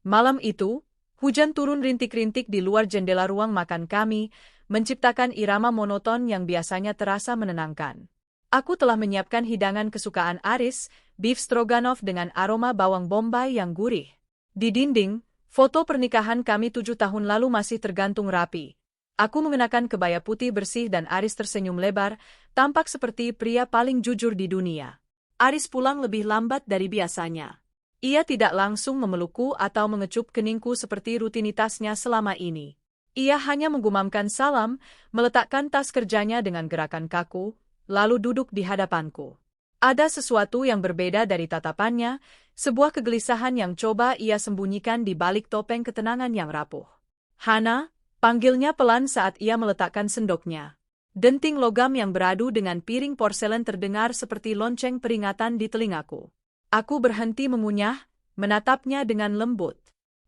Malam itu, hujan turun rintik-rintik di luar jendela ruang makan kami, menciptakan irama monoton yang biasanya terasa menenangkan. Aku telah menyiapkan hidangan kesukaan Aris, beef stroganoff dengan aroma bawang bombay yang gurih. Di dinding, foto pernikahan kami 7 tahun lalu masih tergantung rapi. Aku mengenakan kebaya putih bersih dan Aris tersenyum lebar, tampak seperti pria paling jujur di dunia. Aris pulang lebih lambat dari biasanya. Ia tidak langsung memelukku atau mengecup keningku seperti rutinitasnya selama ini. Ia hanya menggumamkan salam, meletakkan tas kerjanya dengan gerakan kaku, lalu duduk di hadapanku. Ada sesuatu yang berbeda dari tatapannya, sebuah kegelisahan yang coba ia sembunyikan di balik topeng ketenangan yang rapuh. Hana, panggilnya pelan saat ia meletakkan sendoknya. Denting logam yang beradu dengan piring porselen terdengar seperti lonceng peringatan di telingaku. Aku berhenti mengunyah, menatapnya dengan lembut.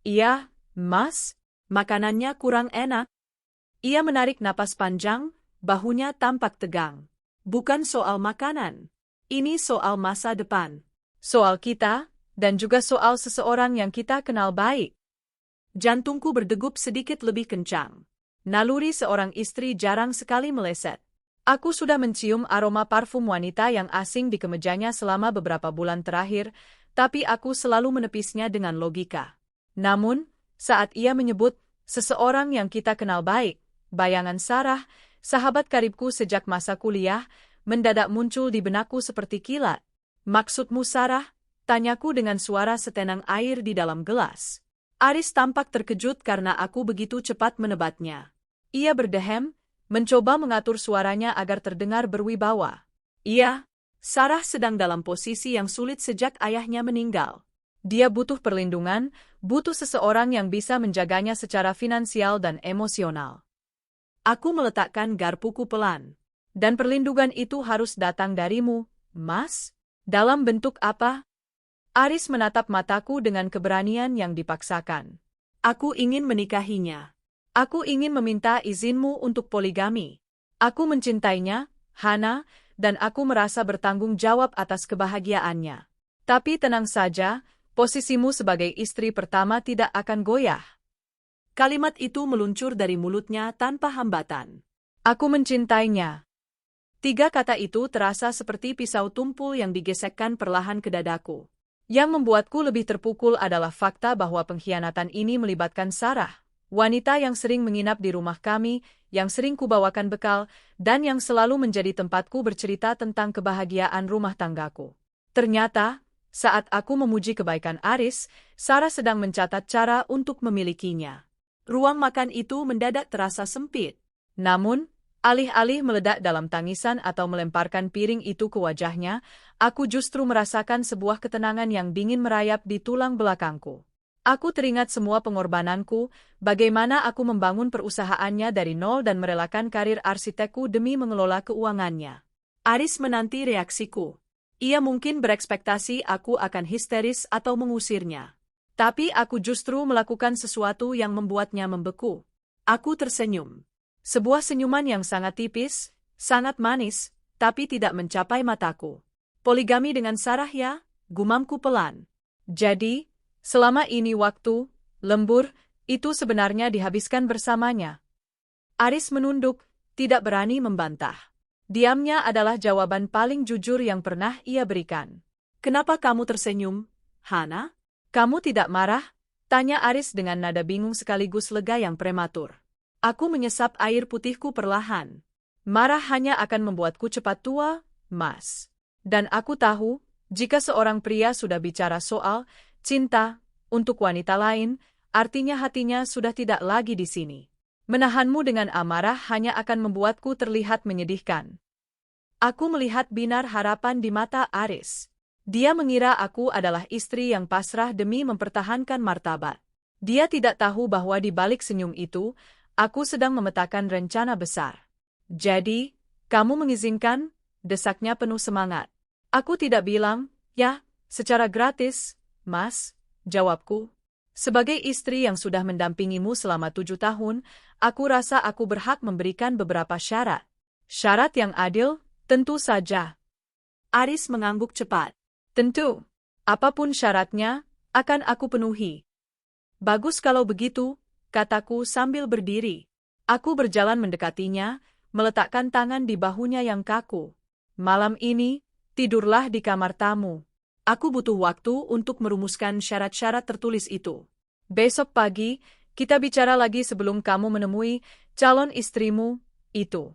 Iya, Mas, makanannya kurang enak. Ia menarik napas panjang, bahunya tampak tegang. Bukan soal makanan. Ini soal masa depan. Soal kita, dan juga soal seseorang yang kita kenal baik. Jantungku berdegup sedikit lebih kencang. Naluri seorang istri jarang sekali meleset. Aku sudah mencium aroma parfum wanita yang asing di kemejanya selama beberapa bulan terakhir, tapi aku selalu menepisnya dengan logika. Namun, saat ia menyebut seseorang yang kita kenal baik, bayangan Sarah, sahabat karibku sejak masa kuliah, mendadak muncul di benakku seperti kilat. Maksudmu Sarah? Tanyaku dengan suara setenang air di dalam gelas. Aris tampak terkejut karena aku begitu cepat menebatnya. Ia berdehem, mencoba mengatur suaranya agar terdengar berwibawa. Iya, Sarah sedang dalam posisi yang sulit sejak ayahnya meninggal. Dia butuh perlindungan, butuh seseorang yang bisa menjaganya secara finansial dan emosional. Aku meletakkan garpuku pelan. Dan perlindungan itu harus datang darimu, Mas? Dalam bentuk apa? Aris menatap mataku dengan keberanian yang dipaksakan. Aku ingin menikahinya. Aku ingin meminta izinmu untuk poligami. Aku mencintainya, Hana, dan aku merasa bertanggung jawab atas kebahagiaannya. Tapi tenang saja, posisimu sebagai istri pertama tidak akan goyah. Kalimat itu meluncur dari mulutnya tanpa hambatan. Aku mencintainya. 3 kata itu terasa seperti pisau tumpul yang digesekkan perlahan ke dadaku. Yang membuatku lebih terpukul adalah fakta bahwa pengkhianatan ini melibatkan Sarah, wanita yang sering menginap di rumah kami, yang sering kubawakan bekal, dan yang selalu menjadi tempatku bercerita tentang kebahagiaan rumah tanggaku. Ternyata, saat aku memuji kebaikan Aris, Sarah sedang mencatat cara untuk memilikinya. Ruang makan itu mendadak terasa sempit. Namun, alih-alih meledak dalam tangisan atau melemparkan piring itu ke wajahnya, aku justru merasakan sebuah ketenangan yang dingin merayap di tulang belakangku. Aku teringat semua pengorbananku, bagaimana aku membangun perusahaannya dari nol dan merelakan karir arsitekku demi mengelola keuangannya. Aris menanti reaksiku. Ia mungkin berekspektasi aku akan histeris atau mengusirnya. Tapi aku justru melakukan sesuatu yang membuatnya membeku. Aku tersenyum. Sebuah senyuman yang sangat tipis, sangat manis, tapi tidak mencapai mataku. Poligami dengan Sarah ya, gumamku pelan. Jadi, selama ini waktu, lembur, itu sebenarnya dihabiskan bersamanya. Aris menunduk, tidak berani membantah. Diamnya adalah jawaban paling jujur yang pernah ia berikan. Kenapa kamu tersenyum, Hana? Kamu tidak marah? Tanya Aris dengan nada bingung sekaligus lega yang prematur. Aku menyesap air putihku perlahan. Marah hanya akan membuatku cepat tua, Mas. Dan aku tahu, jika seorang pria sudah bicara soal cinta untuk wanita lain, artinya hatinya sudah tidak lagi di sini. Menahanmu dengan amarah hanya akan membuatku terlihat menyedihkan. Aku melihat binar harapan di mata Aris. Dia mengira aku adalah istri yang pasrah demi mempertahankan martabat. Dia tidak tahu bahwa di balik senyum itu, aku sedang memetakan rencana besar. Jadi, kamu mengizinkan? Desaknya penuh semangat. Aku tidak bilang, ya, secara gratis, Mas, jawabku. Sebagai istri yang sudah mendampingimu selama 7 tahun, aku rasa aku berhak memberikan beberapa syarat. Syarat yang adil, tentu saja. Aris mengangguk cepat. Tentu. Apapun syaratnya, akan aku penuhi. Bagus kalau begitu, kataku sambil berdiri. Aku berjalan mendekatinya, meletakkan tangan di bahunya yang kaku. Malam ini, tidurlah di kamar tamu. Aku butuh waktu untuk merumuskan syarat-syarat tertulis itu. Besok pagi, kita bicara lagi sebelum kamu menemui calon istrimu itu.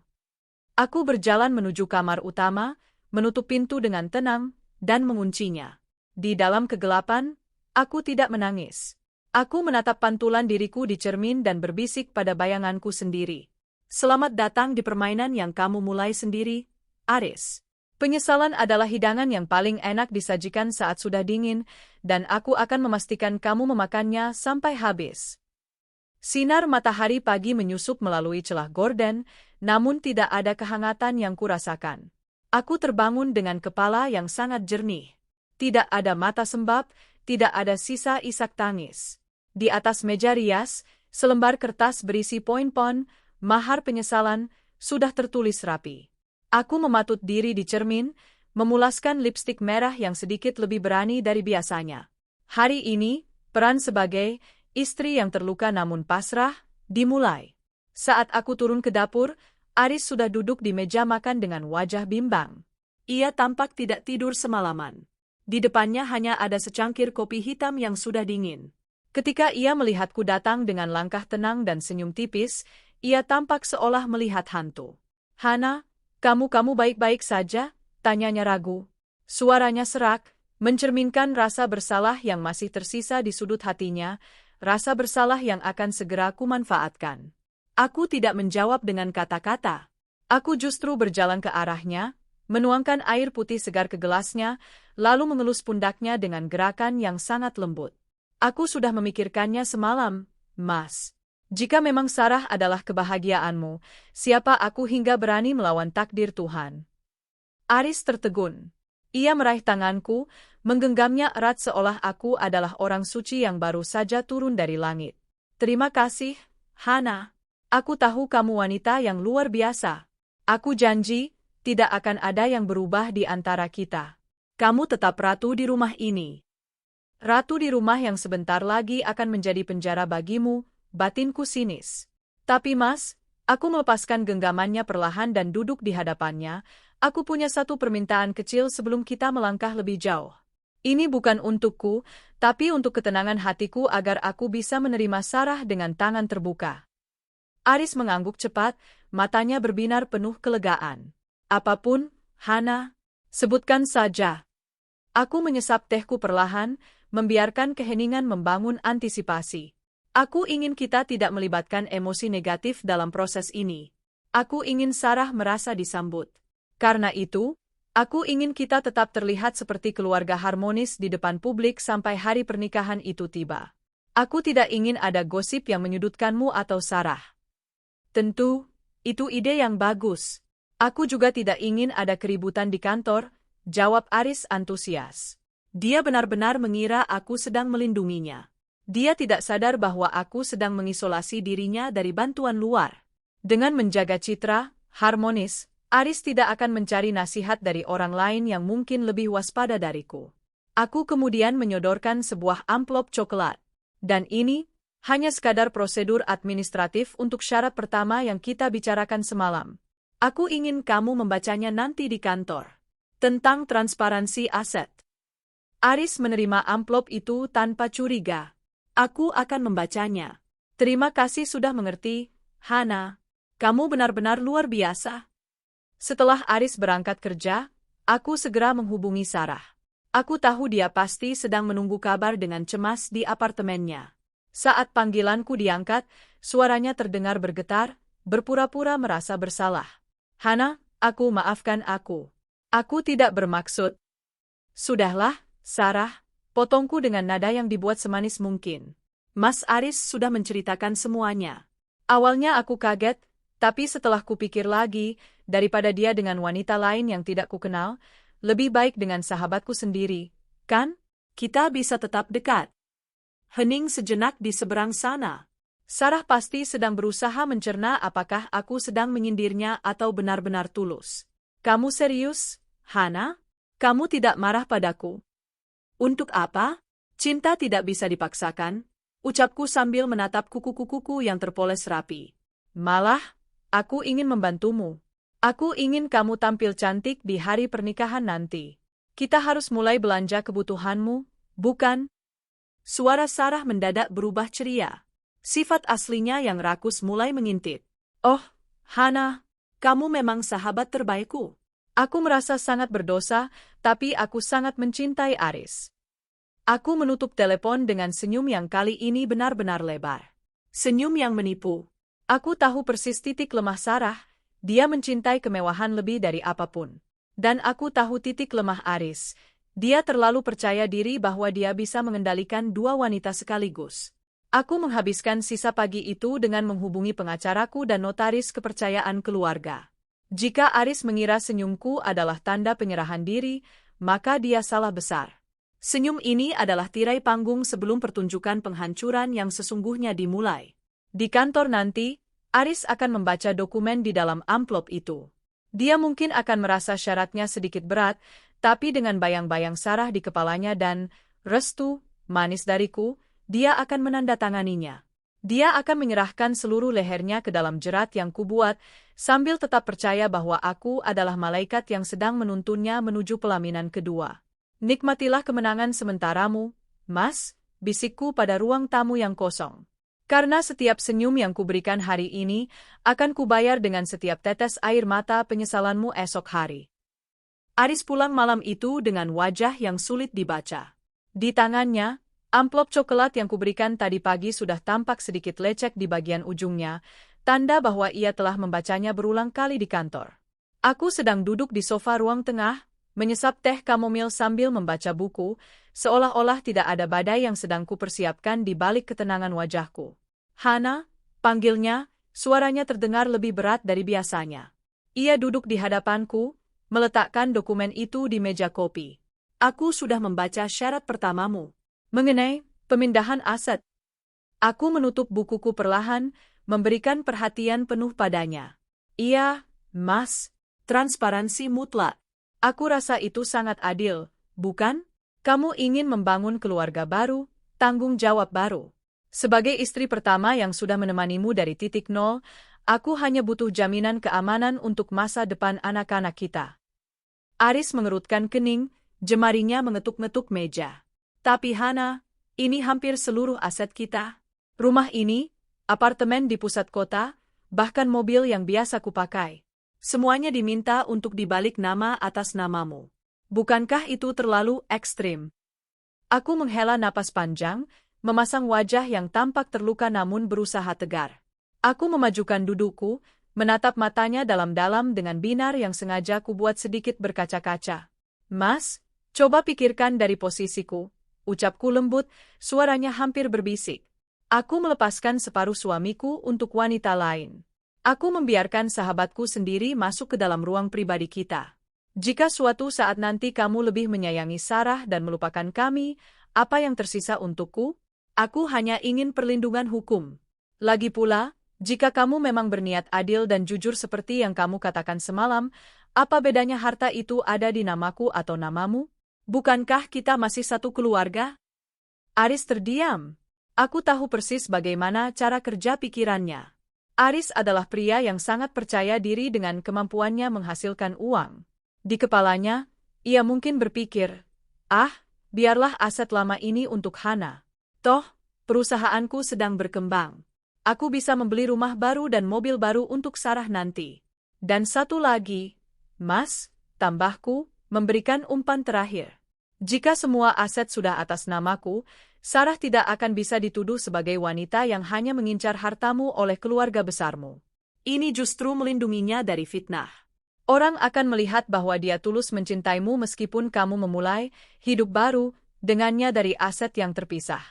Aku berjalan menuju kamar utama, menutup pintu dengan tenang, dan menguncinya. Di dalam kegelapan, aku tidak menangis. Aku menatap pantulan diriku di cermin dan berbisik pada bayanganku sendiri. Selamat datang di permainan yang kamu mulai sendiri, Aris. Penyesalan adalah hidangan yang paling enak disajikan saat sudah dingin, dan aku akan memastikan kamu memakannya sampai habis. Sinar matahari pagi menyusup melalui celah gorden, namun tidak ada kehangatan yang kurasakan. Aku terbangun dengan kepala yang sangat jernih. Tidak ada mata sembab, tidak ada sisa isak tangis. Di atas meja rias, selembar kertas berisi poin-poin, mahar penyesalan, sudah tertulis rapi. Aku mematut diri di cermin, memulaskan lipstik merah yang sedikit lebih berani dari biasanya. Hari ini, peran sebagai istri yang terluka namun pasrah, dimulai. Saat aku turun ke dapur, Aris sudah duduk di meja makan dengan wajah bimbang. Ia tampak tidak tidur semalaman. Di depannya hanya ada secangkir kopi hitam yang sudah dingin. Ketika ia melihatku datang dengan langkah tenang dan senyum tipis, ia tampak seolah melihat hantu. "Hana, kamu baik-baik saja?" tanyanya ragu. Suaranya serak, mencerminkan rasa bersalah yang masih tersisa di sudut hatinya, rasa bersalah yang akan segera kumanfaatkan. Aku tidak menjawab dengan kata-kata. Aku justru berjalan ke arahnya, menuangkan air putih segar ke gelasnya, lalu mengelus pundaknya dengan gerakan yang sangat lembut. "Aku sudah memikirkannya semalam, Mas. Jika memang Sarah adalah kebahagiaanmu, siapa aku hingga berani melawan takdir Tuhan?" Aris tertegun. Ia meraih tanganku, menggenggamnya erat seolah aku adalah orang suci yang baru saja turun dari langit. "Terima kasih, Hana. Aku tahu kamu wanita yang luar biasa. Aku janji, tidak akan ada yang berubah di antara kita. Kamu tetap ratu di rumah ini. Ratu di rumah yang sebentar lagi akan menjadi penjara bagimu," batinku sinis. "Tapi Mas," aku melepaskan genggamannya perlahan dan duduk di hadapannya, "aku punya satu permintaan kecil sebelum kita melangkah lebih jauh. Ini bukan untukku, tapi untuk ketenangan hatiku agar aku bisa menerima Sarah dengan tangan terbuka." Aris mengangguk cepat, matanya berbinar penuh kelegaan. "Apapun, Hana, sebutkan saja." Aku menyesap tehku perlahan, membiarkan keheningan membangun antisipasi. Aku ingin kita tidak melibatkan emosi negatif dalam proses ini. Aku ingin Sarah merasa disambut. Karena itu, aku ingin kita tetap terlihat seperti keluarga harmonis di depan publik sampai hari pernikahan itu tiba. Aku tidak ingin ada gosip yang menyudutkanmu atau Sarah. "Tentu, itu ide yang bagus. Aku juga tidak ingin ada keributan di kantor," jawab Aris antusias. Dia benar-benar mengira aku sedang melindunginya. Dia tidak sadar bahwa aku sedang mengisolasi dirinya dari bantuan luar. Dengan menjaga citra harmonis, Aris tidak akan mencari nasihat dari orang lain yang mungkin lebih waspada dariku. Aku kemudian menyodorkan sebuah amplop coklat. "Dan ini hanya sekadar prosedur administratif untuk syarat pertama yang kita bicarakan semalam. Aku ingin kamu membacanya nanti di kantor. Tentang transparansi aset." Aris menerima amplop itu tanpa curiga. "Aku akan membacanya. Terima kasih sudah mengerti, Hana. Kamu benar-benar luar biasa." Setelah Aris berangkat kerja, aku segera menghubungi Sarah. Aku tahu dia pasti sedang menunggu kabar dengan cemas di apartemennya. Saat panggilanku diangkat, suaranya terdengar bergetar, berpura-pura merasa bersalah. "Hana, maafkan aku. Aku tidak bermaksud." "Sudahlah, Sarah," potongku dengan nada yang dibuat semanis mungkin. "Mas Aris sudah menceritakan semuanya. Awalnya aku kaget, tapi setelah kupikir lagi, daripada dia dengan wanita lain yang tidak kukenal, lebih baik dengan sahabatku sendiri, kan? Kita bisa tetap dekat." Hening sejenak di seberang sana. Sarah pasti sedang berusaha mencerna apakah aku sedang menyindirnya atau benar-benar tulus. "Kamu serius, Hana? Kamu tidak marah padaku?" "Untuk apa? Cinta tidak bisa dipaksakan." ucapku sambil menatap kuku-kukuku yang terpoles rapi. Malah, aku ingin membantumu. Aku ingin kamu tampil cantik di hari pernikahan nanti. Kita harus mulai belanja kebutuhanmu, bukan? Suara Sarah mendadak berubah ceria. Sifat aslinya yang rakus mulai mengintit. Oh, Hana, kamu memang sahabat terbaikku. Aku merasa sangat berdosa, tapi aku sangat mencintai Aris. Aku menutup telepon dengan senyum yang kali ini benar-benar lebar. Senyum yang menipu. Aku tahu persis titik lemah Sarah, dia mencintai kemewahan lebih dari apapun. Dan aku tahu titik lemah Aris, dia terlalu percaya diri bahwa dia bisa mengendalikan dua wanita sekaligus. Aku menghabiskan sisa pagi itu dengan menghubungi pengacaraku dan notaris kepercayaan keluarga. Jika Aris mengira senyumku adalah tanda penyerahan diri, maka dia salah besar. Senyum ini adalah tirai panggung sebelum pertunjukan penghancuran yang sesungguhnya dimulai. Di kantor nanti, Aris akan membaca dokumen di dalam amplop itu. Dia mungkin akan merasa syaratnya sedikit berat, tapi dengan bayang-bayang Sarah di kepalanya dan restu manis dariku, dia akan menandatanganinya. Dia akan menyerahkan seluruh lehernya ke dalam jerat yang kubuat, sambil tetap percaya bahwa aku adalah malaikat yang sedang menuntunnya menuju pelaminan kedua. Nikmatilah kemenangan sementaramu, Mas, bisikku pada ruang tamu yang kosong. Karena setiap senyum yang kuberikan hari ini, akan kubayar dengan setiap tetes air mata penyesalanmu esok hari. Aris pulang malam itu dengan wajah yang sulit dibaca. Di tangannya, amplop coklat yang kuberikan tadi pagi sudah tampak sedikit lecek di bagian ujungnya, tanda bahwa ia telah membacanya berulang kali di kantor. Aku sedang duduk di sofa ruang tengah, menyesap teh kamomil sambil membaca buku, seolah-olah tidak ada badai yang sedang kupersiapkan di balik ketenangan wajahku. Hana, panggilnya, suaranya terdengar lebih berat dari biasanya. Ia duduk di hadapanku, meletakkan dokumen itu di meja kopi. Aku sudah membaca syarat pertamamu. Mengenai pemindahan aset. Aku menutup bukuku perlahan, memberikan perhatian penuh padanya. Iya, Mas, transparansi mutlak. Aku rasa itu sangat adil, bukan? Kamu ingin membangun keluarga baru, tanggung jawab baru. Sebagai istri pertama yang sudah menemanimu dari titik nol, aku hanya butuh jaminan keamanan untuk masa depan anak-anak kita. Aris mengerutkan kening, jemarinya mengetuk-ngetuk meja. Tapi Hana, ini hampir seluruh aset kita. Rumah ini, apartemen di pusat kota, bahkan mobil yang biasa kupakai. Semuanya diminta untuk dibalik nama atas namamu. Bukankah itu terlalu ekstrim? Aku menghela napas panjang, memasang wajah yang tampak terluka namun berusaha tegar. Aku memajukan dudukku, menatap matanya dalam-dalam dengan binar yang sengaja kubuat sedikit berkaca-kaca. Mas, coba pikirkan dari posisiku. Ucapku lembut, suaranya hampir berbisik. Aku melepaskan separuh suamiku untuk wanita lain. Aku membiarkan sahabatku sendiri masuk ke dalam ruang pribadi kita. Jika suatu saat nanti kamu lebih menyayangi Sarah dan melupakan kami, apa yang tersisa untukku? Aku hanya ingin perlindungan hukum. Lagi pula, jika kamu memang berniat adil dan jujur seperti yang kamu katakan semalam, apa bedanya harta itu ada di namaku atau namamu? Bukankah kita masih satu keluarga? Aris terdiam. Aku tahu persis bagaimana cara kerja pikirannya. Aris adalah pria yang sangat percaya diri dengan kemampuannya menghasilkan uang. Di kepalanya, ia mungkin berpikir, biarlah aset lama ini untuk Hana. Toh, perusahaanku sedang berkembang. Aku bisa membeli rumah baru dan mobil baru untuk Sarah nanti. Dan satu lagi, Mas, tambahku, memberikan umpan terakhir. Jika semua aset sudah atas namaku, Sarah tidak akan bisa dituduh sebagai wanita yang hanya mengincar hartamu oleh keluarga besarmu. Ini justru melindunginya dari fitnah. Orang akan melihat bahwa dia tulus mencintaimu meskipun kamu memulai hidup baru dengannya dari aset yang terpisah.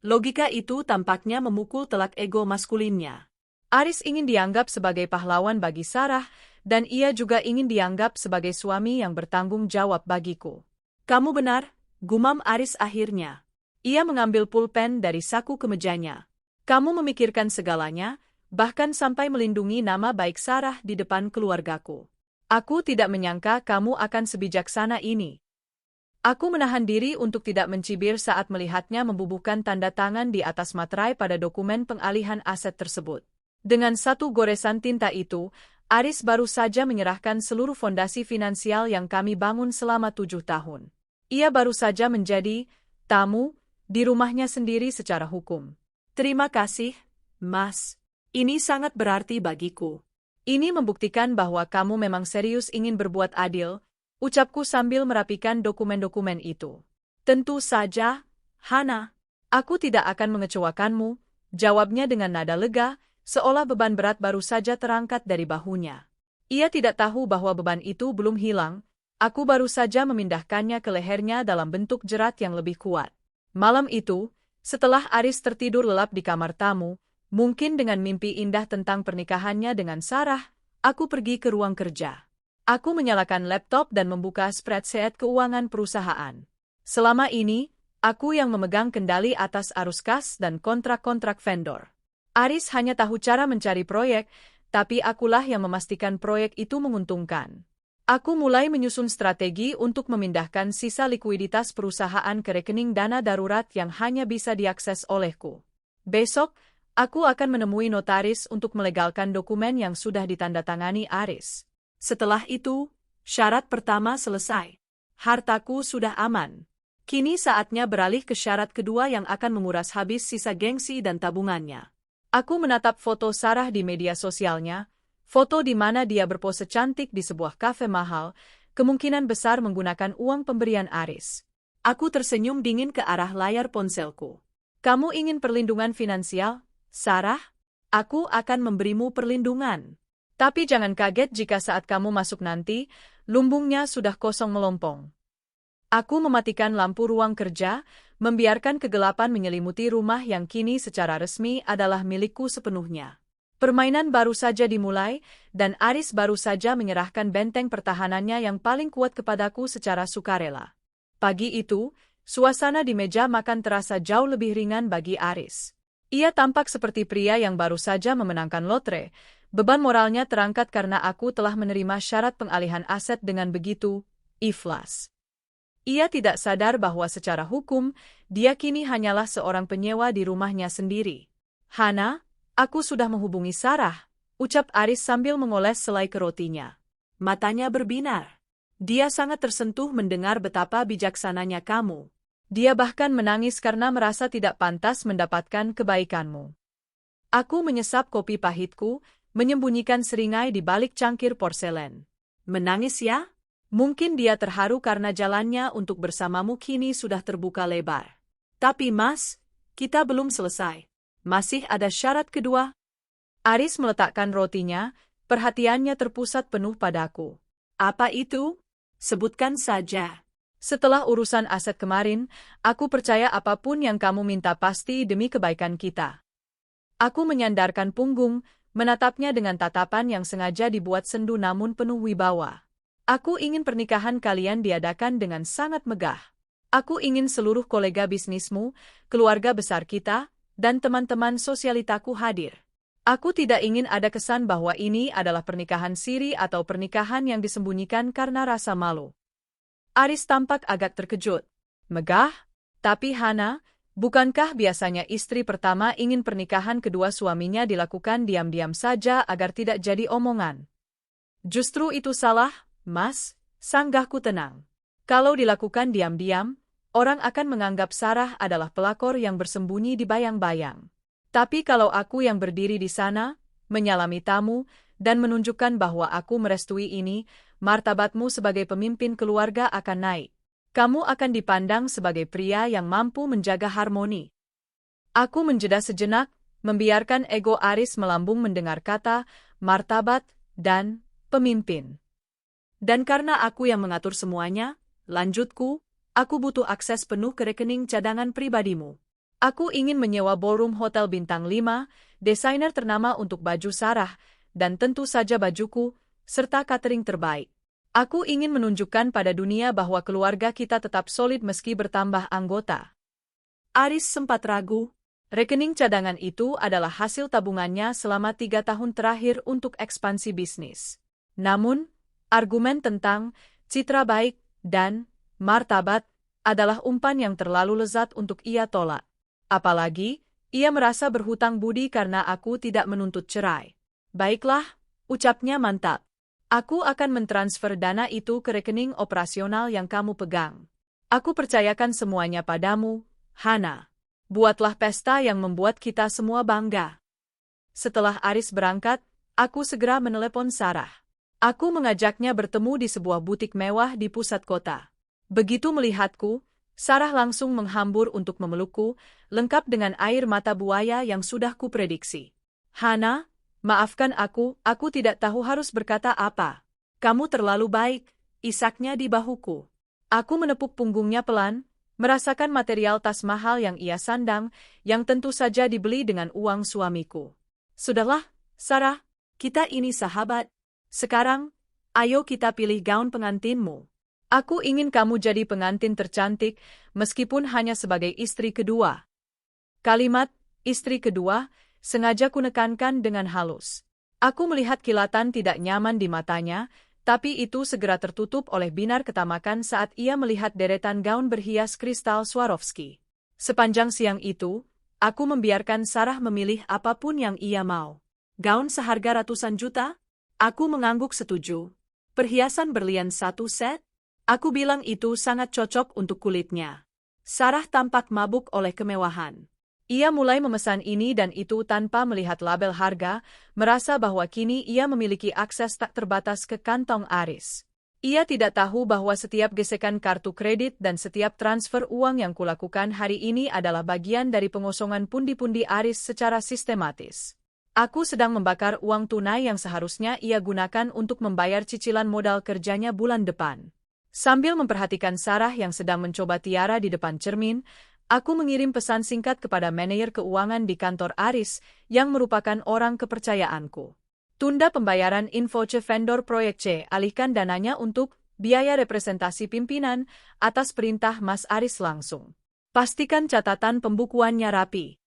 Logika itu tampaknya memukul telak ego maskulinnya. Aris ingin dianggap sebagai pahlawan bagi Sarah, dan ia juga ingin dianggap sebagai suami yang bertanggung jawab bagiku. Kamu benar, gumam Aris akhirnya. Ia mengambil pulpen dari saku kemejanya. Kamu memikirkan segalanya, bahkan sampai melindungi nama baik Sarah di depan keluargaku. Aku tidak menyangka kamu akan sebijaksana ini. Aku menahan diri untuk tidak mencibir saat melihatnya membubuhkan tanda tangan di atas materai pada dokumen pengalihan aset tersebut. Dengan satu goresan tinta itu, Aris baru saja menyerahkan seluruh fondasi finansial yang kami bangun selama 7 tahun. Ia baru saja menjadi tamu di rumahnya sendiri secara hukum. Terima kasih, Mas. Ini sangat berarti bagiku. Ini membuktikan bahwa kamu memang serius ingin berbuat adil, ucapku sambil merapikan dokumen-dokumen itu. Tentu saja, Hana. Aku tidak akan mengecewakanmu, jawabnya dengan nada lega, seolah beban berat baru saja terangkat dari bahunya. Ia tidak tahu bahwa beban itu belum hilang, aku baru saja memindahkannya ke lehernya dalam bentuk jerat yang lebih kuat. Malam itu, setelah Aris tertidur lelap di kamar tamu, mungkin dengan mimpi indah tentang pernikahannya dengan Sarah, aku pergi ke ruang kerja. Aku menyalakan laptop dan membuka spreadsheet keuangan perusahaan. Selama ini, aku yang memegang kendali atas arus kas dan kontrak-kontrak vendor. Aris hanya tahu cara mencari proyek, tapi akulah yang memastikan proyek itu menguntungkan. Aku mulai menyusun strategi untuk memindahkan sisa likuiditas perusahaan ke rekening dana darurat yang hanya bisa diakses olehku. Besok, aku akan menemui notaris untuk melegalkan dokumen yang sudah ditandatangani Aris. Setelah itu, syarat pertama selesai. Hartaku sudah aman. Kini saatnya beralih ke syarat kedua yang akan menguras habis sisa gengsi dan tabungannya. Aku menatap foto Sarah di media sosialnya, foto di mana dia berpose cantik di sebuah kafe mahal, kemungkinan besar menggunakan uang pemberian Aris. Aku tersenyum dingin ke arah layar ponselku. Kamu ingin perlindungan finansial, Sarah? Aku akan memberimu perlindungan. Tapi jangan kaget jika saat kamu masuk nanti, lumbungnya sudah kosong melompong. Aku mematikan lampu ruang kerja, membiarkan kegelapan menyelimuti rumah yang kini secara resmi adalah milikku sepenuhnya. Permainan baru saja dimulai, dan Aris baru saja menyerahkan benteng pertahanannya yang paling kuat kepadaku secara sukarela. Pagi itu, suasana di meja makan terasa jauh lebih ringan bagi Aris. Ia tampak seperti pria yang baru saja memenangkan lotre. Beban moralnya terangkat karena aku telah menerima syarat pengalihan aset dengan begitu ikhlas. Ia tidak sadar bahwa secara hukum, dia kini hanyalah seorang penyewa di rumahnya sendiri. Hana, aku sudah menghubungi Sarah, ucap Aris sambil mengoles selai ke rotinya. Matanya berbinar. Dia sangat tersentuh mendengar betapa bijaksananya kamu. Dia bahkan menangis karena merasa tidak pantas mendapatkan kebaikanmu. Aku menyesap kopi pahitku, menyembunyikan seringai di balik cangkir porselen. Menangis ya? Mungkin dia terharu karena jalannya untuk bersamamu kini sudah terbuka lebar. Tapi Mas, kita belum selesai. Masih ada syarat kedua. Aris meletakkan rotinya, perhatiannya terpusat penuh padaku. Apa itu? Sebutkan saja. Setelah urusan aset kemarin, aku percaya apapun yang kamu minta pasti demi kebaikan kita. Aku menyandarkan punggung, menatapnya dengan tatapan yang sengaja dibuat sendu namun penuh wibawa. Aku ingin pernikahan kalian diadakan dengan sangat megah. Aku ingin seluruh kolega bisnismu, keluarga besar kita, dan teman-teman sosialitaku hadir. Aku tidak ingin ada kesan bahwa ini adalah pernikahan siri atau pernikahan yang disembunyikan karena rasa malu. Aris tampak agak terkejut. Megah? Tapi Hana, bukankah biasanya istri pertama ingin pernikahan kedua suaminya dilakukan diam-diam saja agar tidak jadi omongan? Justru itu salah, Mas, sanggahku tenang. Kalau dilakukan diam-diam, orang akan menganggap Sarah adalah pelakor yang bersembunyi di bayang-bayang. Tapi kalau aku yang berdiri di sana, menyalami tamu, dan menunjukkan bahwa aku merestui ini, martabatmu sebagai pemimpin keluarga akan naik. Kamu akan dipandang sebagai pria yang mampu menjaga harmoni. Aku menjeda sejenak, membiarkan ego Aris melambung mendengar kata, martabat, dan pemimpin. Dan karena aku yang mengatur semuanya, lanjutku, aku butuh akses penuh ke rekening cadangan pribadimu. Aku ingin menyewa ballroom hotel bintang 5, desainer ternama untuk baju Sarah, dan tentu saja bajuku, serta catering terbaik. Aku ingin menunjukkan pada dunia bahwa keluarga kita tetap solid meski bertambah anggota. Aris sempat ragu. Rekening cadangan itu adalah hasil tabungannya selama 3 tahun terakhir untuk ekspansi bisnis. Namun, argumen tentang citra baik dan martabat adalah umpan yang terlalu lezat untuk ia tolak. Apalagi, ia merasa berhutang budi karena aku tidak menuntut cerai. Baiklah, ucapnya mantap. Aku akan mentransfer dana itu ke rekening operasional yang kamu pegang. Aku percayakan semuanya padamu, Hana. Buatlah pesta yang membuat kita semua bangga. Setelah Aris berangkat, aku segera menelepon Sarah. Aku mengajaknya bertemu di sebuah butik mewah di pusat kota. Begitu melihatku, Sarah langsung menghambur untuk memelukku, lengkap dengan air mata buaya yang sudah kuprediksi. Hana, maafkan aku tidak tahu harus berkata apa. Kamu terlalu baik, isaknya di bahuku. Aku menepuk punggungnya pelan, merasakan material tas mahal yang ia sandang, yang tentu saja dibeli dengan uang suamiku. Sudahlah, Sarah, kita ini sahabat. Sekarang, ayo kita pilih gaun pengantinmu. Aku ingin kamu jadi pengantin tercantik, meskipun hanya sebagai istri kedua. Kalimat, istri kedua, sengaja kunekankan dengan halus. Aku melihat kilatan tidak nyaman di matanya, tapi itu segera tertutup oleh binar ketamakan saat ia melihat deretan gaun berhias kristal Swarovski. Sepanjang siang itu, aku membiarkan Sarah memilih apapun yang ia mau. Gaun seharga ratusan juta? Aku mengangguk setuju. Perhiasan berlian 1 set? Aku bilang itu sangat cocok untuk kulitnya. Sarah tampak mabuk oleh kemewahan. Ia mulai memesan ini dan itu tanpa melihat label harga, merasa bahwa kini ia memiliki akses tak terbatas ke kantong Aris. Ia tidak tahu bahwa setiap gesekan kartu kredit dan setiap transfer uang yang kulakukan hari ini adalah bagian dari pengosongan pundi-pundi Aris secara sistematis. Aku sedang membakar uang tunai yang seharusnya ia gunakan untuk membayar cicilan modal kerjanya bulan depan. Sambil memperhatikan Sarah yang sedang mencoba tiara di depan cermin, aku mengirim pesan singkat kepada manajer keuangan di kantor Aris yang merupakan orang kepercayaanku. Tunda pembayaran invoice vendor proyek C, alihkan dananya untuk biaya representasi pimpinan atas perintah Mas Aris langsung. Pastikan catatan pembukuannya rapi.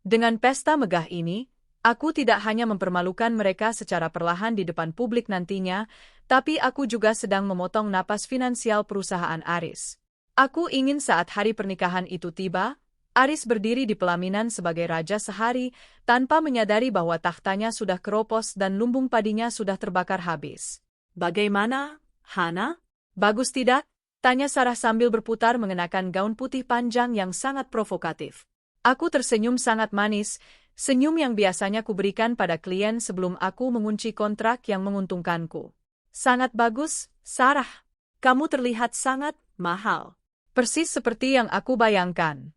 Dengan pesta megah ini, aku tidak hanya mempermalukan mereka secara perlahan di depan publik nantinya, tapi aku juga sedang memotong napas finansial perusahaan Aris. Aku ingin saat hari pernikahan itu tiba, Aris berdiri di pelaminan sebagai raja sehari, tanpa menyadari bahwa tahtanya sudah keropos dan lumbung padinya sudah terbakar habis. Bagaimana, Hana? Bagus tidak? Tanya Sarah sambil berputar mengenakan gaun putih panjang yang sangat provokatif. Aku tersenyum sangat manis, senyum yang biasanya kuberikan pada klien sebelum aku mengunci kontrak yang menguntungkanku. Sangat bagus, Sarah. Kamu terlihat sangat mahal. Persis seperti yang aku bayangkan.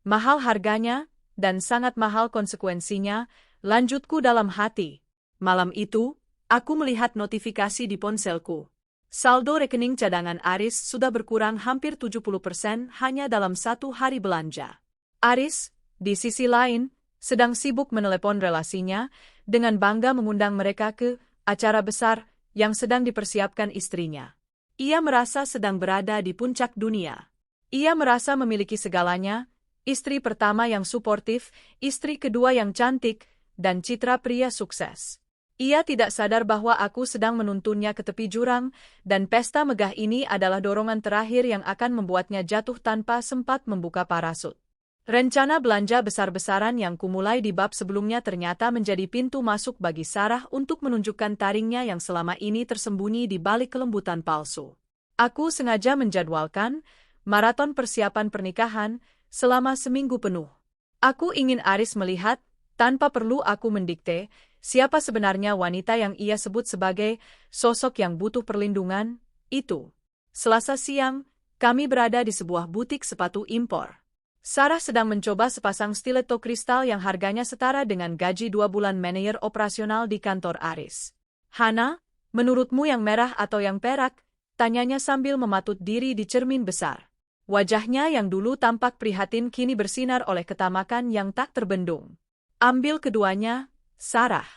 Mahal harganya, dan sangat mahal konsekuensinya, lanjutku dalam hati. Malam itu, aku melihat notifikasi di ponselku. Saldo rekening cadangan Aris sudah berkurang hampir 70% hanya dalam 1 hari belanja. Aris, di sisi lain, sedang sibuk menelepon relasinya, dengan bangga mengundang mereka ke acara besar yang sedang dipersiapkan istrinya. Ia merasa sedang berada di puncak dunia. Ia merasa memiliki segalanya, istri pertama yang suportif, istri kedua yang cantik, dan citra pria sukses. Ia tidak sadar bahwa aku sedang menuntunnya ke tepi jurang, dan pesta megah ini adalah dorongan terakhir yang akan membuatnya jatuh tanpa sempat membuka parasut. Rencana belanja besar-besaran yang kumulai di bab sebelumnya ternyata menjadi pintu masuk bagi Sarah untuk menunjukkan taringnya yang selama ini tersembunyi di balik kelembutan palsu. Aku sengaja menjadwalkan maraton persiapan pernikahan selama seminggu penuh. Aku ingin Aris melihat, tanpa perlu aku mendikte, siapa sebenarnya wanita yang ia sebut sebagai sosok yang butuh perlindungan, itu. Selasa siang, kami berada di sebuah butik sepatu impor. Sarah sedang mencoba sepasang stiletto kristal yang harganya setara dengan gaji 2 bulan manajer operasional di kantor Aris. Hana, menurutmu yang merah atau yang perak? Tanyanya sambil mematut diri di cermin besar. Wajahnya yang dulu tampak prihatin kini bersinar oleh ketamakan yang tak terbendung. Ambil keduanya, Sarah.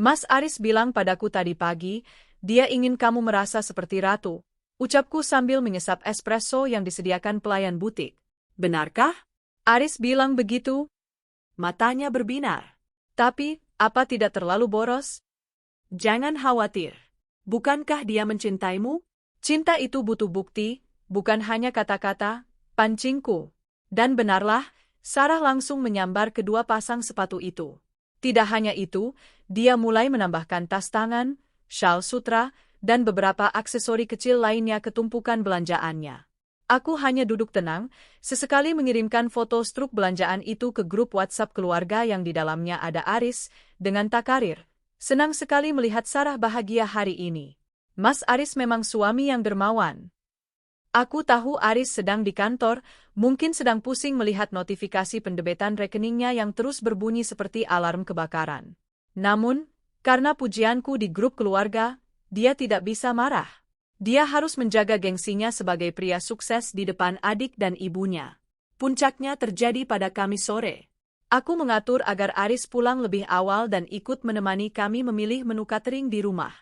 Mas Aris bilang padaku tadi pagi, dia ingin kamu merasa seperti ratu. Ucapku sambil menyesap espresso yang disediakan pelayan butik. Benarkah? Aris bilang begitu. Matanya berbinar. Tapi, apa tidak terlalu boros? Jangan khawatir. Bukankah dia mencintaimu? Cinta itu butuh bukti, bukan hanya kata-kata, pancingku. Dan benarlah, Sarah langsung menyambar kedua pasang sepatu itu. Tidak hanya itu, dia mulai menambahkan tas tangan, syal sutra, dan beberapa aksesori kecil lainnya ke tumpukan belanjaannya. Aku hanya duduk tenang, sesekali mengirimkan foto struk belanjaan itu ke grup WhatsApp keluarga yang di dalamnya ada Aris, dengan takarir. Senang sekali melihat Sarah bahagia hari ini. Mas Aris memang suami yang dermawan. Aku tahu Aris sedang di kantor, mungkin sedang pusing melihat notifikasi pendebetan rekeningnya yang terus berbunyi seperti alarm kebakaran. Namun, karena pujianku di grup keluarga, dia tidak bisa marah. Dia harus menjaga gengsinya sebagai pria sukses di depan adik dan ibunya. Puncaknya terjadi pada Kamis sore. Aku mengatur agar Aris pulang lebih awal dan ikut menemani kami memilih menu catering di rumah.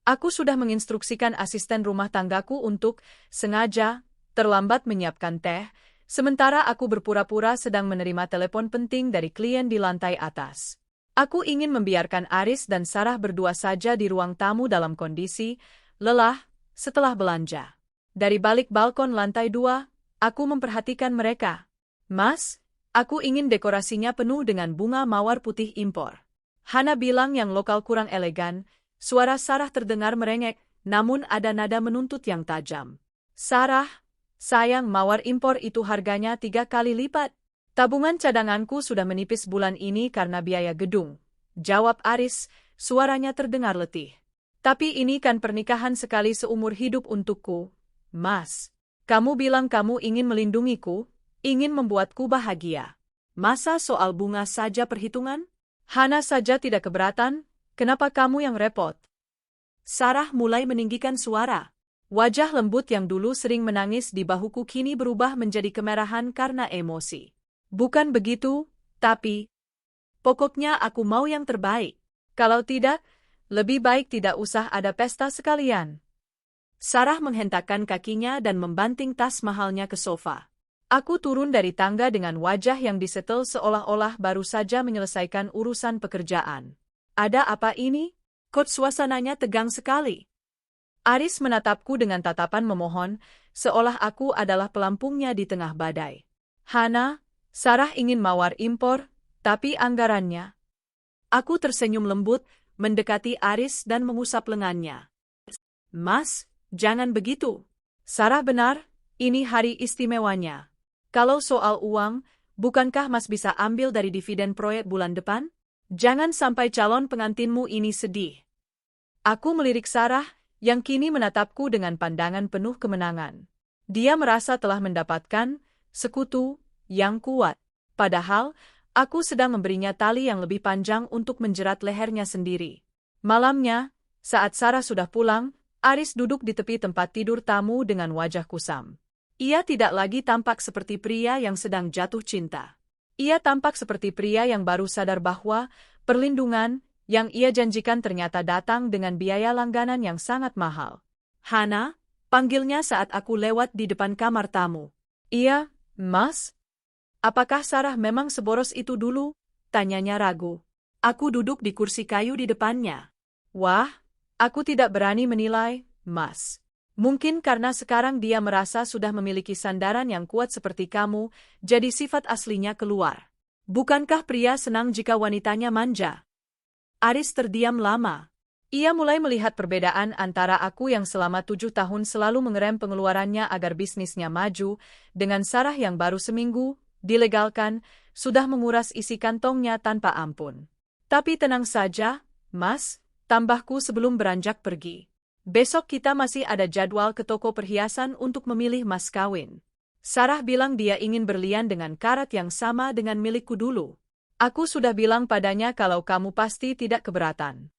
Aku sudah menginstruksikan asisten rumah tanggaku untuk, sengaja, terlambat menyiapkan teh, sementara aku berpura-pura sedang menerima telepon penting dari klien di lantai atas. Aku ingin membiarkan Aris dan Sarah berdua saja di ruang tamu dalam kondisi lelah setelah belanja. Dari balik balkon lantai 2, aku memperhatikan mereka. Mas, aku ingin dekorasinya penuh dengan bunga mawar putih impor. Hana bilang yang lokal kurang elegan. Suara Sarah terdengar merengek, namun ada nada menuntut yang tajam. Sarah, sayang, mawar impor itu harganya 3 kali lipat. Tabungan cadanganku sudah menipis bulan ini karena biaya gedung. Jawab Aris, suaranya terdengar letih. Tapi ini kan pernikahan sekali seumur hidup untukku, Mas. Kamu bilang kamu ingin melindungiku, ingin membuatku bahagia. Masa soal bunga saja perhitungan? Hana saja tidak keberatan, kenapa kamu yang repot? Sarah mulai meninggikan suara. Wajah lembut yang dulu sering menangis di bahuku kini berubah menjadi kemerahan karena emosi. Bukan begitu, tapi pokoknya aku mau yang terbaik. Kalau tidak, lebih baik tidak usah ada pesta sekalian. Sarah menghentakkan kakinya dan membanting tas mahalnya ke sofa. Aku turun dari tangga dengan wajah yang disetel seolah-olah baru saja menyelesaikan urusan pekerjaan. Ada apa ini? Kok suasananya tegang sekali? Aris menatapku dengan tatapan memohon, seolah aku adalah pelampungnya di tengah badai. Hana, Sarah ingin mawar impor, tapi anggarannya. Aku tersenyum lembut, mendekati Aris dan mengusap lengannya. Mas, jangan begitu. Sarah benar, ini hari istimewanya. Kalau soal uang, bukankah Mas bisa ambil dari dividen proyek bulan depan? Jangan sampai calon pengantinmu ini sedih. Aku melirik Sarah, yang kini menatapku dengan pandangan penuh kemenangan. Dia merasa telah mendapatkan sekutu yang kuat. Padahal, aku sedang memberinya tali yang lebih panjang untuk menjerat lehernya sendiri. Malamnya, saat Sarah sudah pulang, Aris duduk di tepi tempat tidur tamu dengan wajah kusam. Ia tidak lagi tampak seperti pria yang sedang jatuh cinta. Ia tampak seperti pria yang baru sadar bahwa perlindungan yang ia janjikan ternyata datang dengan biaya langganan yang sangat mahal. Hana, panggilnya saat aku lewat di depan kamar tamu. Iya, Mas? Apakah Sarah memang seboros itu dulu? Tanyanya ragu. Aku duduk di kursi kayu di depannya. Wah, aku tidak berani menilai, Mas. Mungkin karena sekarang dia merasa sudah memiliki sandaran yang kuat seperti kamu, jadi sifat aslinya keluar. Bukankah pria senang jika wanitanya manja? Aris terdiam lama. Ia mulai melihat perbedaan antara aku yang selama 7 tahun selalu mengerem pengeluarannya agar bisnisnya maju, dengan Sarah yang baru seminggu, dilegalkan, sudah menguras isi kantongnya tanpa ampun. Tapi tenang saja, Mas, tambahku sebelum beranjak pergi. Besok kita masih ada jadwal ke toko perhiasan untuk memilih mas kawin. Sarah bilang dia ingin berlian dengan karat yang sama dengan milikku dulu. Aku sudah bilang padanya kalau kamu pasti tidak keberatan.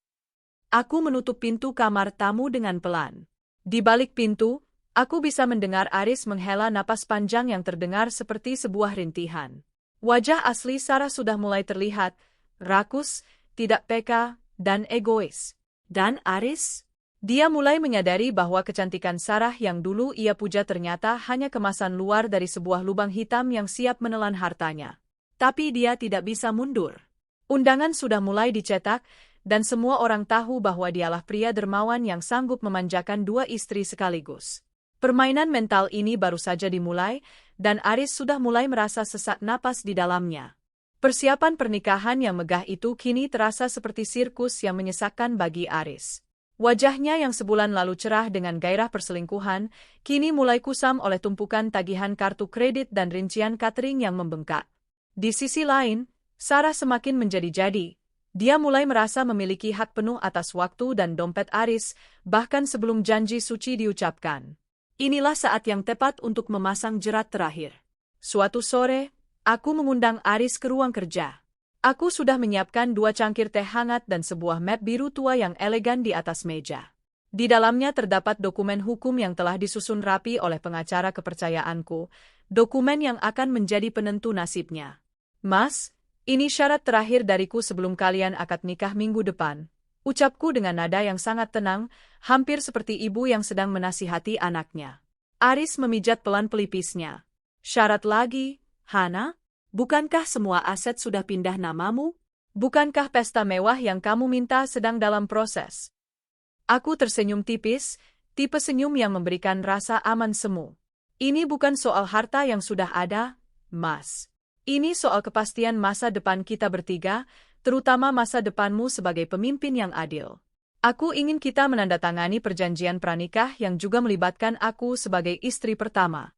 Aku menutup pintu kamar tamu dengan pelan. Di balik pintu, aku bisa mendengar Aris menghela napas panjang yang terdengar seperti sebuah rintihan. Wajah asli Sarah sudah mulai terlihat, rakus, tidak peka, dan egois. Dan Aris? Dia mulai menyadari bahwa kecantikan Sarah yang dulu ia puja ternyata hanya kemasan luar dari sebuah lubang hitam yang siap menelan hartanya. Tapi dia tidak bisa mundur. Undangan sudah mulai dicetak, dan semua orang tahu bahwa dialah pria dermawan yang sanggup memanjakan 2 istri sekaligus. Permainan mental ini baru saja dimulai, dan Aris sudah mulai merasa sesak napas di dalamnya. Persiapan pernikahan yang megah itu kini terasa seperti sirkus yang menyesakkan bagi Aris. Wajahnya yang sebulan lalu cerah dengan gairah perselingkuhan, kini mulai kusam oleh tumpukan tagihan kartu kredit dan rincian catering yang membengkak. Di sisi lain, Sarah semakin menjadi-jadi. Dia mulai merasa memiliki hak penuh atas waktu dan dompet Aris, bahkan sebelum janji suci diucapkan. Inilah saat yang tepat untuk memasang jerat terakhir. Suatu sore, aku mengundang Aris ke ruang kerja. Aku sudah menyiapkan 2 cangkir teh hangat dan sebuah map biru tua yang elegan di atas meja. Di dalamnya terdapat dokumen hukum yang telah disusun rapi oleh pengacara kepercayaanku, dokumen yang akan menjadi penentu nasibnya. Mas, ini syarat terakhir dariku sebelum kalian akad nikah minggu depan. Ucapku dengan nada yang sangat tenang, hampir seperti ibu yang sedang menasihati anaknya. Aris memijat pelan pelipisnya. Syarat lagi, Hana? Bukankah semua aset sudah pindah namamu? Bukankah pesta mewah yang kamu minta sedang dalam proses? Aku tersenyum tipis, tipe senyum yang memberikan rasa aman semu. Ini bukan soal harta yang sudah ada, Mas. Ini soal kepastian masa depan kita bertiga, terutama masa depanmu sebagai pemimpin yang adil. Aku ingin kita menandatangani perjanjian pranikah yang juga melibatkan aku sebagai istri pertama.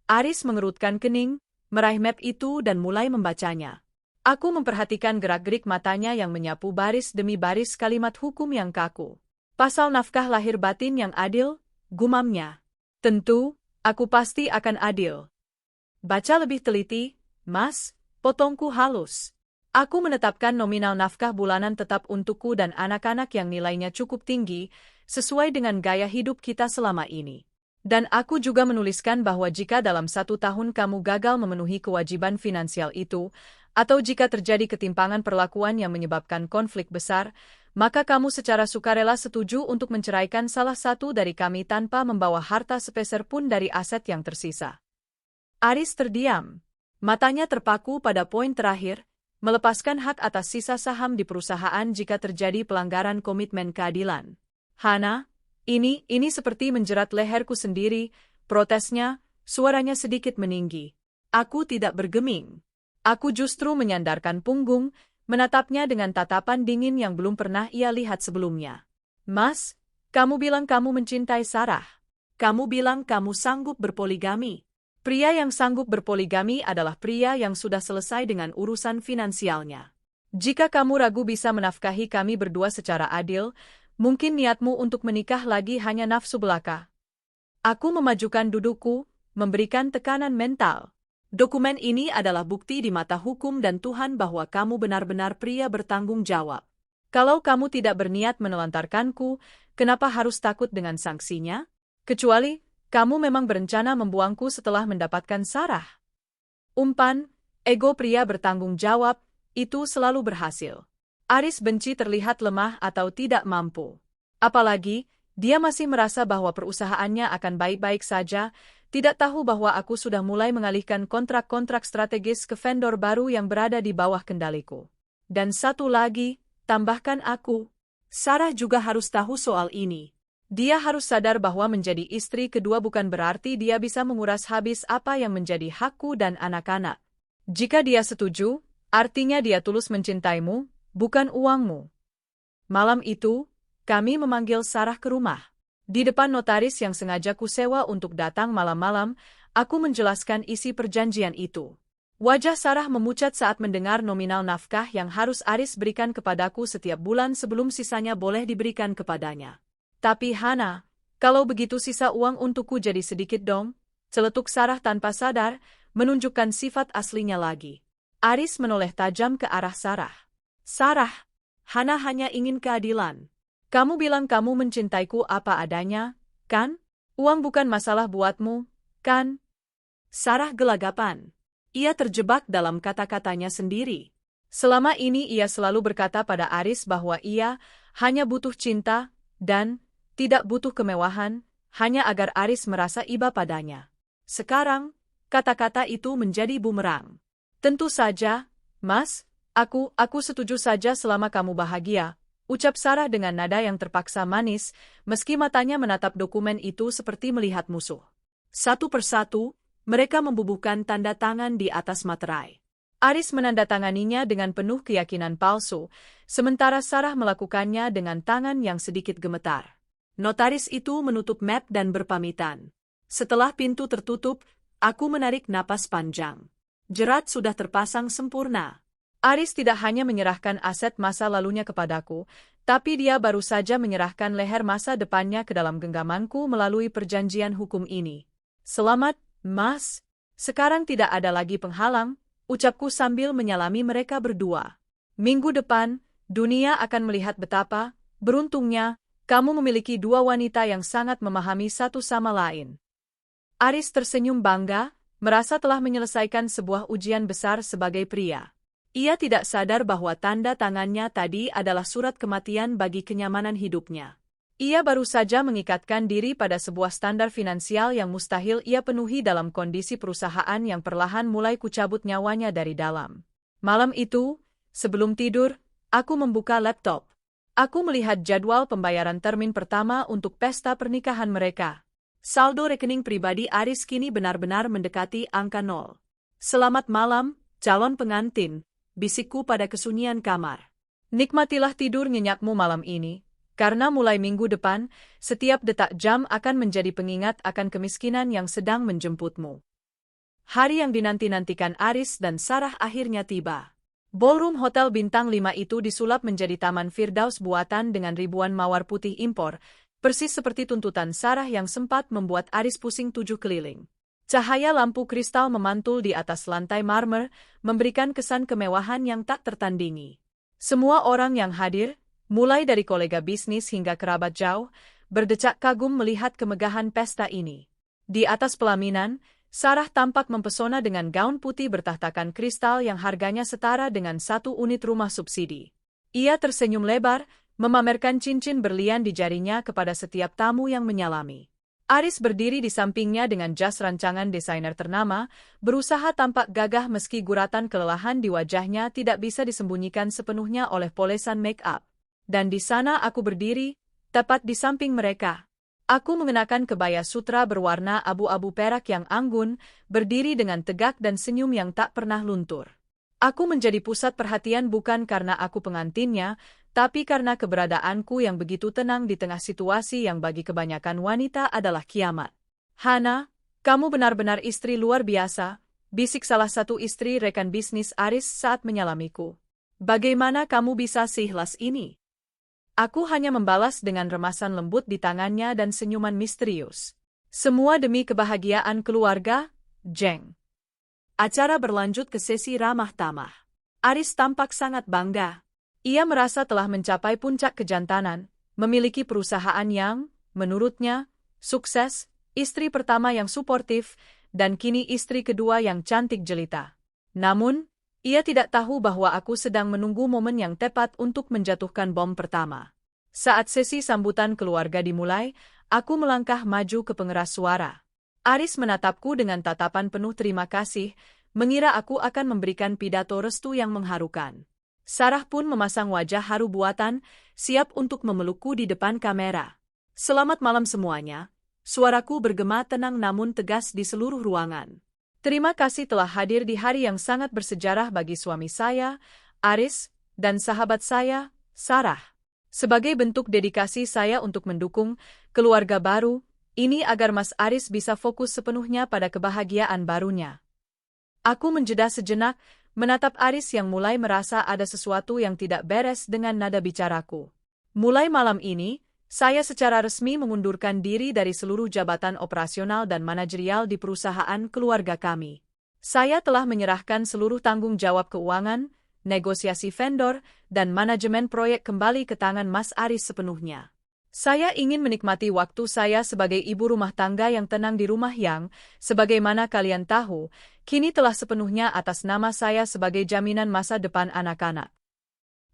Aris mengerutkan kening, meraih map itu dan mulai membacanya. Aku memperhatikan gerak-gerik matanya yang menyapu baris demi baris kalimat hukum yang kaku. Pasal nafkah lahir batin yang adil, gumamnya. Tentu, aku pasti akan adil. Baca lebih teliti, Mas, potongku halus. Aku menetapkan nominal nafkah bulanan tetap untukku dan anak-anak yang nilainya cukup tinggi, sesuai dengan gaya hidup kita selama ini. Dan aku juga menuliskan bahwa jika dalam 1 tahun kamu gagal memenuhi kewajiban finansial itu, atau jika terjadi ketimpangan perlakuan yang menyebabkan konflik besar, maka kamu secara sukarela setuju untuk menceraikan salah satu dari kami tanpa membawa harta sepeser pun dari aset yang tersisa. Aris terdiam. Matanya terpaku pada poin terakhir, melepaskan hak atas sisa saham di perusahaan jika terjadi pelanggaran komitmen keadilan. Hana, ini seperti menjerat leherku sendiri, protesnya, suaranya sedikit meninggi. Aku tidak bergeming. Aku justru menyandarkan punggung, menatapnya dengan tatapan dingin yang belum pernah ia lihat sebelumnya. Mas, kamu bilang kamu mencintai Sarah. Kamu bilang kamu sanggup berpoligami. Pria yang sanggup berpoligami adalah pria yang sudah selesai dengan urusan finansialnya. Jika kamu ragu bisa menafkahi kami berdua secara adil, mungkin niatmu untuk menikah lagi hanya nafsu belaka. Aku memajukan dudukku, memberikan tekanan mental. Dokumen ini adalah bukti di mata hukum dan Tuhan bahwa kamu benar-benar pria bertanggung jawab. Kalau kamu tidak berniat menelantarkanku, kenapa harus takut dengan sanksinya? Kecuali kamu memang berencana membuangku setelah mendapatkan Sarah. Umpan, ego pria bertanggung jawab, itu selalu berhasil. Aris benci terlihat lemah atau tidak mampu. Apalagi, dia masih merasa bahwa perusahaannya akan baik-baik saja, tidak tahu bahwa aku sudah mulai mengalihkan kontrak-kontrak strategis ke vendor baru yang berada di bawah kendaliku. Dan satu lagi, tambahkan aku. Sarah juga harus tahu soal ini. Dia harus sadar bahwa menjadi istri kedua bukan berarti dia bisa menguras habis apa yang menjadi hakku dan anak-anak. Jika dia setuju, artinya dia tulus mencintaimu, bukan uangmu. Malam itu, kami memanggil Sarah ke rumah. Di depan notaris yang sengaja kusewa untuk datang malam-malam, aku menjelaskan isi perjanjian itu. Wajah Sarah memucat saat mendengar nominal nafkah yang harus Aris berikan kepadaku setiap bulan sebelum sisanya boleh diberikan kepadanya. Tapi Hana, kalau begitu sisa uang untukku jadi sedikit dong, celetuk Sarah tanpa sadar, menunjukkan sifat aslinya lagi. Aris menoleh tajam ke arah Sarah. Sarah, Hana hanya ingin keadilan. Kamu bilang kamu mencintaiku apa adanya, kan? Uang bukan masalah buatmu, kan? Sarah gelagapan. Ia terjebak dalam kata-katanya sendiri. Selama ini ia selalu berkata pada Aris bahwa ia hanya butuh cinta dan tidak butuh kemewahan, hanya agar Aris merasa iba padanya. Sekarang, kata-kata itu menjadi bumerang. Tentu saja, Mas, aku setuju saja selama kamu bahagia, Ucap Sarah dengan nada yang terpaksa manis, meski matanya menatap dokumen itu seperti melihat musuh. Satu persatu, mereka membubuhkan tanda tangan di atas materai. Aris menandatanganinya dengan penuh keyakinan palsu, sementara Sarah melakukannya dengan tangan yang sedikit gemetar. Notaris itu menutup map dan berpamitan. Setelah pintu tertutup, aku menarik napas panjang. Jerat sudah terpasang sempurna. Aris tidak hanya menyerahkan aset masa lalunya kepadaku, tapi dia baru saja menyerahkan leher masa depannya ke dalam genggamanku melalui perjanjian hukum ini. Selamat, Mas. Sekarang tidak ada lagi penghalang, ucapku sambil menyalami mereka berdua. Minggu depan, dunia akan melihat betapa beruntungnya kamu memiliki dua wanita yang sangat memahami satu sama lain. Aris tersenyum bangga, merasa telah menyelesaikan sebuah ujian besar sebagai pria. Ia tidak sadar bahwa tanda tangannya tadi adalah surat kematian bagi kenyamanan hidupnya. Ia baru saja mengikatkan diri pada sebuah standar finansial yang mustahil ia penuhi dalam kondisi perusahaan yang perlahan mulai kucabut nyawanya dari dalam. Malam itu, sebelum tidur, aku membuka laptop. Aku melihat jadwal pembayaran termin pertama untuk pesta pernikahan mereka. Saldo rekening pribadi Aris kini benar-benar mendekati angka 0. Selamat malam, calon pengantin, bisikku pada kesunyian kamar. Nikmatilah tidur nyenyakmu malam ini, karena mulai minggu depan, setiap detak jam akan menjadi pengingat akan kemiskinan yang sedang menjemputmu. Hari yang dinanti-nantikan Aris dan Sarah akhirnya tiba. Ballroom Hotel Bintang 5 itu disulap menjadi taman Firdaus buatan dengan ribuan mawar putih impor, persis seperti tuntutan Sarah yang sempat membuat Aris pusing 7 keliling. Cahaya lampu kristal memantul di atas lantai marmer, memberikan kesan kemewahan yang tak tertandingi. Semua orang yang hadir, mulai dari kolega bisnis hingga kerabat jauh, berdecak kagum melihat kemegahan pesta ini. Di atas pelaminan, Sarah tampak mempesona dengan gaun putih bertahtakan kristal yang harganya setara dengan 1 unit rumah subsidi. Ia tersenyum lebar, memamerkan cincin berlian di jarinya kepada setiap tamu yang menyalami. Aris berdiri di sampingnya dengan jas rancangan desainer ternama, berusaha tampak gagah meski guratan kelelahan di wajahnya tidak bisa disembunyikan sepenuhnya oleh polesan make-up. Dan di sana aku berdiri, tepat di samping mereka. Aku mengenakan kebaya sutra berwarna abu-abu perak yang anggun, berdiri dengan tegak dan senyum yang tak pernah luntur. Aku menjadi pusat perhatian bukan karena aku pengantinnya, tapi karena keberadaanku yang begitu tenang di tengah situasi yang bagi kebanyakan wanita adalah kiamat. "Hana, kamu benar-benar istri luar biasa," bisik salah satu istri rekan bisnis Aris saat menyalamiku. "Bagaimana kamu bisa seikhlas ini?" Aku hanya membalas dengan remasan lembut di tangannya dan senyuman misterius. "Semua demi kebahagiaan keluarga, Jeng." Acara berlanjut ke sesi ramah tamah. Aris tampak sangat bangga. Ia merasa telah mencapai puncak kejantanan, memiliki perusahaan yang, menurutnya, sukses, istri pertama yang suportif, dan kini istri kedua yang cantik jelita. Namun, ia tidak tahu bahwa aku sedang menunggu momen yang tepat untuk menjatuhkan bom pertama. Saat sesi sambutan keluarga dimulai, aku melangkah maju ke pengeras suara. Aris menatapku dengan tatapan penuh terima kasih, mengira aku akan memberikan pidato restu yang mengharukan. Sarah pun memasang wajah haru buatan, siap untuk memelukku di depan kamera. "Selamat malam semuanya," suaraku bergema tenang namun tegas di seluruh ruangan. "Terima kasih telah hadir di hari yang sangat bersejarah bagi suami saya, Aris, dan sahabat saya, Sarah. Sebagai bentuk dedikasi saya untuk mendukung keluarga baru ini agar Mas Aris bisa fokus sepenuhnya pada kebahagiaan barunya." Aku menjeda sejenak, menatap Aris yang mulai merasa ada sesuatu yang tidak beres dengan nada bicaraku. "Mulai malam ini, saya secara resmi mengundurkan diri dari seluruh jabatan operasional dan manajerial di perusahaan keluarga kami. Saya telah menyerahkan seluruh tanggung jawab keuangan, negosiasi vendor, dan manajemen proyek kembali ke tangan Mas Aris sepenuhnya. Saya ingin menikmati waktu saya sebagai ibu rumah tangga yang tenang di rumah yang, sebagaimana kalian tahu, kini telah sepenuhnya atas nama saya sebagai jaminan masa depan anak-anak."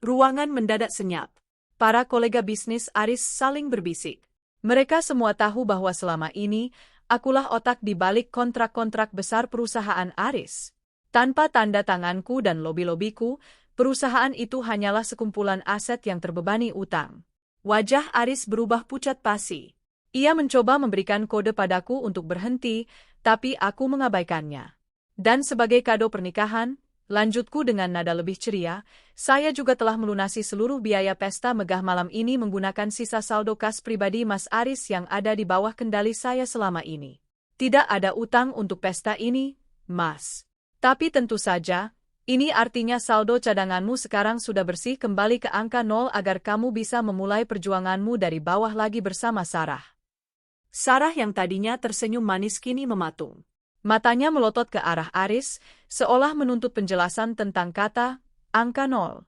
Ruangan mendadak senyap. Para kolega bisnis Aris saling berbisik. Mereka semua tahu bahwa selama ini, akulah otak di balik kontrak-kontrak besar perusahaan Aris. Tanpa tanda tanganku dan lobi-lobiku, Perusahaan itu hanyalah sekumpulan aset yang terbebani utang. Wajah Aris berubah pucat pasi. Ia mencoba memberikan kode padaku untuk berhenti, tapi aku mengabaikannya. Dan sebagai kado pernikahan, lanjutku dengan nada lebih ceria, saya juga telah melunasi seluruh biaya pesta megah malam ini menggunakan sisa saldo kas pribadi Mas Aris yang ada di bawah kendali saya selama ini. Tidak ada utang untuk pesta ini, Mas. Tapi tentu saja, ini artinya saldo cadanganmu sekarang sudah bersih kembali ke angka 0 agar kamu bisa memulai perjuanganmu dari bawah lagi bersama Sarah. Sarah yang tadinya tersenyum manis kini mematung. Matanya melotot ke arah Aris, seolah menuntut penjelasan tentang kata angka 0.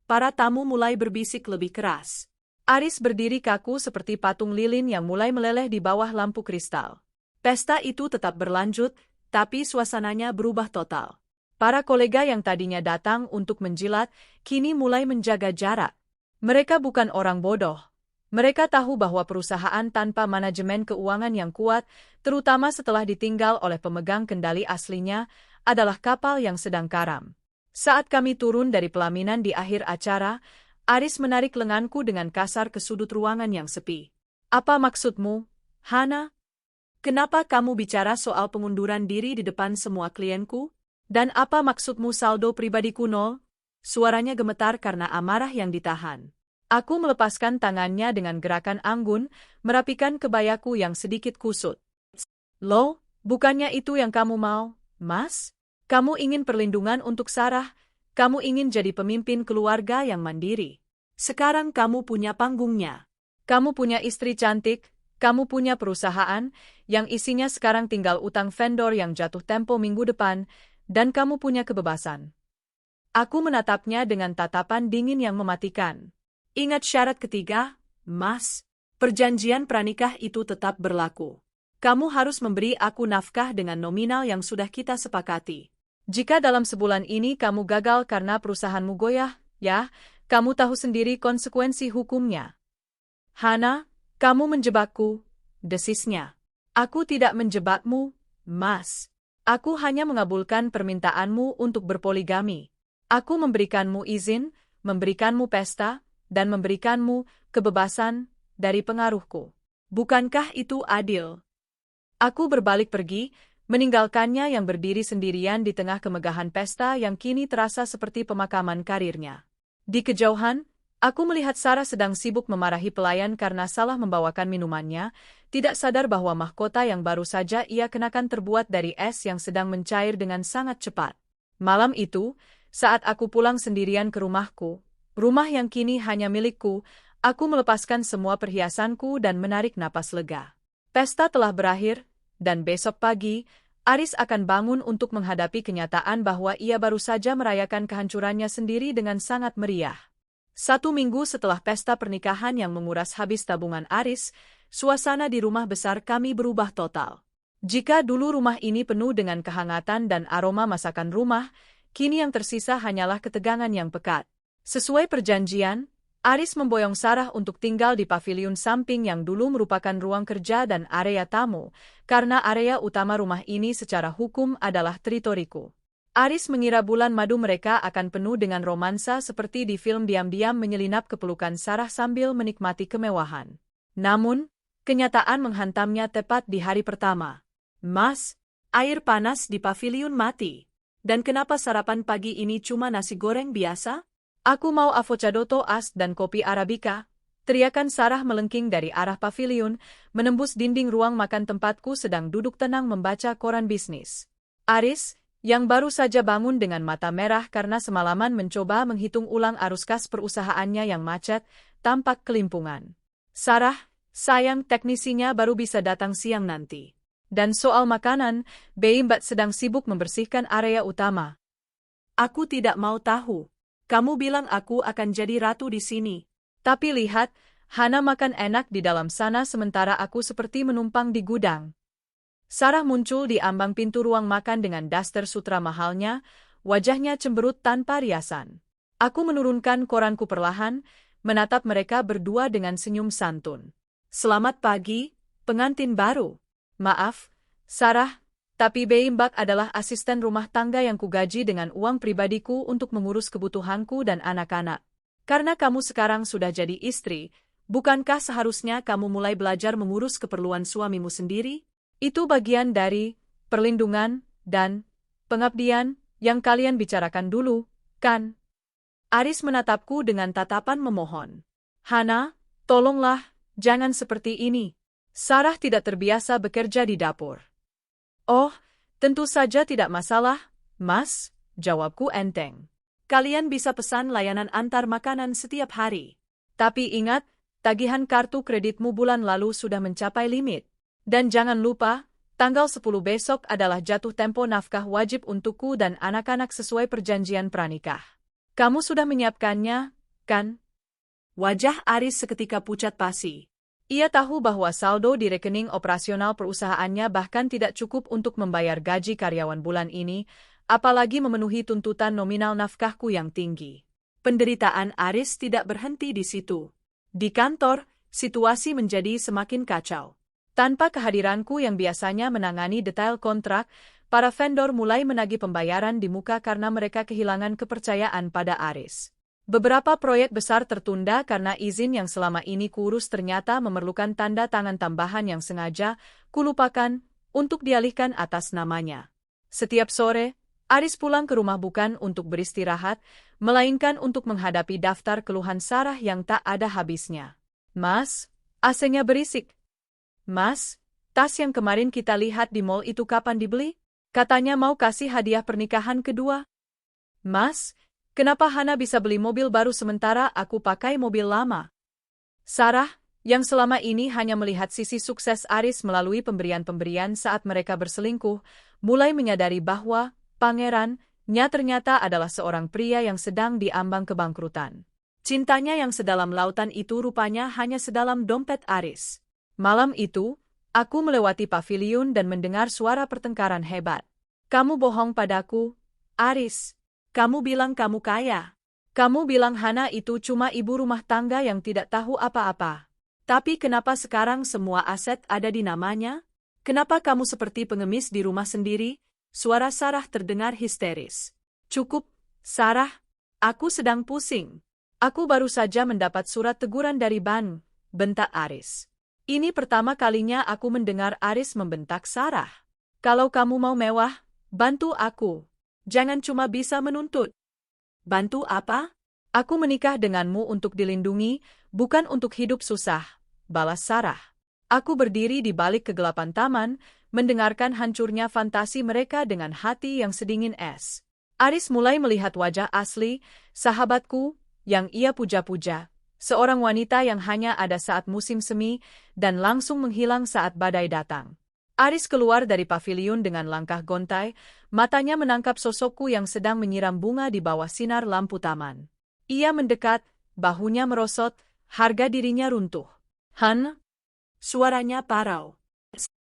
Para tamu mulai berbisik lebih keras. Aris berdiri kaku seperti patung lilin yang mulai meleleh di bawah lampu kristal. Pesta itu tetap berlanjut, tapi suasananya berubah total. Para kolega yang tadinya datang untuk menjilat, kini mulai menjaga jarak. Mereka bukan orang bodoh. Mereka tahu bahwa perusahaan tanpa manajemen keuangan yang kuat, terutama setelah ditinggal oleh pemegang kendali aslinya, adalah kapal yang sedang karam. Saat kami turun dari pelaminan di akhir acara, Aris menarik lenganku dengan kasar ke sudut ruangan yang sepi. "Apa maksudmu, Hana? Kenapa kamu bicara soal pengunduran diri di depan semua klienku? Dan apa maksudmu saldo pribadiku 0? Suaranya gemetar karena amarah yang ditahan. Aku melepaskan tangannya dengan gerakan anggun, merapikan kebayaku yang sedikit kusut. "Loh, bukannya itu yang kamu mau, Mas? Kamu ingin perlindungan untuk Sarah, kamu ingin jadi pemimpin keluarga yang mandiri. Sekarang kamu punya panggungnya. Kamu punya istri cantik, kamu punya perusahaan, yang isinya sekarang tinggal utang vendor yang jatuh tempo minggu depan, dan kamu punya kebebasan." Aku menatapnya dengan tatapan dingin yang mematikan. Ingat syarat ketiga, Mas. Perjanjian pranikah itu tetap berlaku. Kamu harus memberi aku nafkah dengan nominal yang sudah kita sepakati. Jika dalam sebulan ini kamu gagal karena perusahaanmu goyah, ya, kamu tahu sendiri konsekuensi hukumnya. Hana, kamu menjebakku, desisnya. Aku tidak menjebakmu, Mas. Aku hanya mengabulkan permintaanmu untuk berpoligami. Aku memberikanmu izin, memberikanmu pesta, dan memberikanmu kebebasan dari pengaruhku. Bukankah itu adil? Aku berbalik pergi, meninggalkannya yang berdiri sendirian di tengah kemegahan pesta yang kini terasa seperti pemakaman karirnya. Di kejauhan, aku melihat Sarah sedang sibuk memarahi pelayan karena salah membawakan minumannya, tidak sadar bahwa mahkota yang baru saja ia kenakan terbuat dari es yang sedang mencair dengan sangat cepat. Malam itu, saat aku pulang sendirian ke rumahku, rumah yang kini hanya milikku, aku melepaskan semua perhiasanku dan menarik napas lega. Pesta telah berakhir, dan besok pagi, Aris akan bangun untuk menghadapi kenyataan bahwa ia baru saja merayakan kehancurannya sendiri dengan sangat meriah. 1 minggu setelah pesta pernikahan yang menguras habis tabungan Aris, suasana di rumah besar kami berubah total. Jika dulu rumah ini penuh dengan kehangatan dan aroma masakan rumah, kini yang tersisa hanyalah ketegangan yang pekat. Sesuai perjanjian, Aris memboyong Sarah untuk tinggal di paviliun samping yang dulu merupakan ruang kerja dan area tamu, karena area utama rumah ini secara hukum adalah teritoriku. Aris mengira bulan madu mereka akan penuh dengan romansa seperti di film diam-diam menyelinap ke pelukan Sarah sambil menikmati kemewahan. Namun, kenyataan menghantamnya tepat di hari pertama. Mas, air panas di paviliun mati. Dan kenapa sarapan pagi ini cuma nasi goreng biasa? Aku mau avocado toast dan kopi Arabica, teriakan Sarah melengking dari arah paviliun, menembus dinding ruang makan tempatku sedang duduk tenang membaca koran bisnis. Aris, yang baru saja bangun dengan mata merah karena semalaman mencoba menghitung ulang arus kas perusahaannya yang macet, tampak kelimpungan. "Sarah, sayang teknisinya baru bisa datang siang nanti. Dan soal makanan, Mbak sedang sibuk membersihkan area utama." Aku tidak mau tahu. Kamu bilang aku akan jadi ratu di sini. Tapi lihat, Hana makan enak di dalam sana sementara aku seperti menumpang di gudang. Sarah muncul di ambang pintu ruang makan dengan daster sutra mahalnya, wajahnya cemberut tanpa riasan. Aku menurunkan koranku perlahan, menatap mereka berdua dengan senyum santun. "Selamat pagi, pengantin baru." "Maaf, Sarah, Tapi Beimbak adalah asisten rumah tangga yang kugaji dengan uang pribadiku untuk mengurus kebutuhanku dan anak-anak. Karena kamu sekarang sudah jadi istri, bukankah seharusnya kamu mulai belajar mengurus keperluan suamimu sendiri? Itu bagian dari perlindungan dan pengabdian yang kalian bicarakan dulu, kan? Aris menatapku dengan tatapan memohon. Hana, tolonglah, jangan seperti ini. Sarah tidak terbiasa bekerja di dapur. Oh, tentu saja tidak masalah, Mas, jawabku enteng. Kalian bisa pesan layanan antar makanan setiap hari. Tapi ingat, tagihan kartu kreditmu bulan lalu sudah mencapai limit. Dan jangan lupa, tanggal 10 besok adalah jatuh tempo nafkah wajib untukku dan anak-anak sesuai perjanjian pranikah. Kamu sudah menyiapkannya, kan? Wajah Aris seketika pucat pasi. Ia tahu bahwa saldo di rekening operasional perusahaannya bahkan tidak cukup untuk membayar gaji karyawan bulan ini, apalagi memenuhi tuntutan nominal nafkahku yang tinggi. Penderitaan Aris tidak berhenti di situ. Di kantor, situasi menjadi semakin kacau. Tanpa kehadiranku yang biasanya menangani detail kontrak, para vendor mulai menagih pembayaran di muka karena mereka kehilangan kepercayaan pada Aris. Beberapa proyek besar tertunda karena izin yang selama ini kurus ternyata memerlukan tanda tangan tambahan yang sengaja kulupakan untuk dialihkan atas namanya. Setiap sore, Aris pulang ke rumah bukan untuk beristirahat, melainkan untuk menghadapi daftar keluhan Sarah yang tak ada habisnya. Mas, AC-nya berisik. Mas, tas yang kemarin kita lihat di mall itu kapan dibeli? Katanya mau kasih hadiah pernikahan kedua. Mas, kenapa Hana bisa beli mobil baru sementara aku pakai mobil lama? Sarah, yang selama ini hanya melihat sisi sukses Aris melalui pemberian-pemberian saat mereka berselingkuh, mulai menyadari bahwa pangerannya ternyata adalah seorang pria yang sedang diambang kebangkrutan. Cintanya yang sedalam lautan itu rupanya hanya sedalam dompet Aris. Malam itu, aku melewati paviliun dan mendengar suara pertengkaran hebat. Kamu bohong padaku, Aris. Kamu bilang kamu kaya. Kamu bilang Hana itu cuma ibu rumah tangga yang tidak tahu apa-apa. Tapi kenapa sekarang semua aset ada di namanya? Kenapa kamu seperti pengemis di rumah sendiri? Suara Sarah terdengar histeris. Cukup, Sarah. Aku sedang pusing. Aku baru saja mendapat surat teguran dari bank, bentak Aris. Ini pertama kalinya aku mendengar Aris membentak Sarah. Kalau kamu mau mewah, bantu aku. Jangan cuma bisa menuntut. Bantu apa? Aku menikah denganmu untuk dilindungi, bukan untuk hidup susah, balas Sarah. Aku berdiri di balik kegelapan taman, mendengarkan hancurnya fantasi mereka dengan hati yang sedingin es. Aris mulai melihat wajah asli, sahabatku, yang ia puja-puja. Seorang wanita yang hanya ada saat musim semi dan langsung menghilang saat badai datang. Aris keluar dari paviliun dengan langkah gontai, matanya menangkap sosokku yang sedang menyiram bunga di bawah sinar lampu taman. Ia mendekat, bahunya merosot, harga dirinya runtuh. Han? Suaranya parau.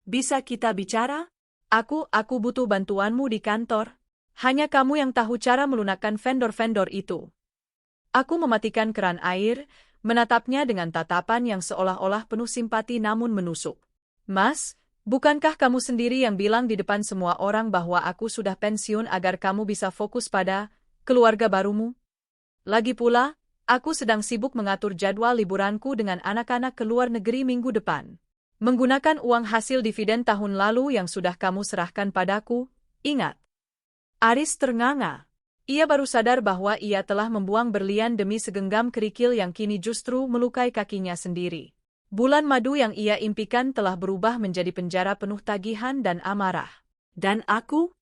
Bisa kita bicara? Aku butuh bantuanmu di kantor. Hanya kamu yang tahu cara melunakkan vendor-vendor itu. Aku mematikan keran air, menatapnya dengan tatapan yang seolah-olah penuh simpati namun menusuk. Mas, bukankah kamu sendiri yang bilang di depan semua orang bahwa aku sudah pensiun agar kamu bisa fokus pada keluarga barumu? Lagi pula, aku sedang sibuk mengatur jadwal liburanku dengan anak-anak ke luar negeri minggu depan. Menggunakan uang hasil dividen tahun lalu yang sudah kamu serahkan padaku, ingat. Aris ternganga. Ia baru sadar bahwa ia telah membuang berlian demi segenggam kerikil yang kini justru melukai kakinya sendiri. Bulan madu yang ia impikan telah berubah menjadi penjara penuh tagihan dan amarah. Dan aku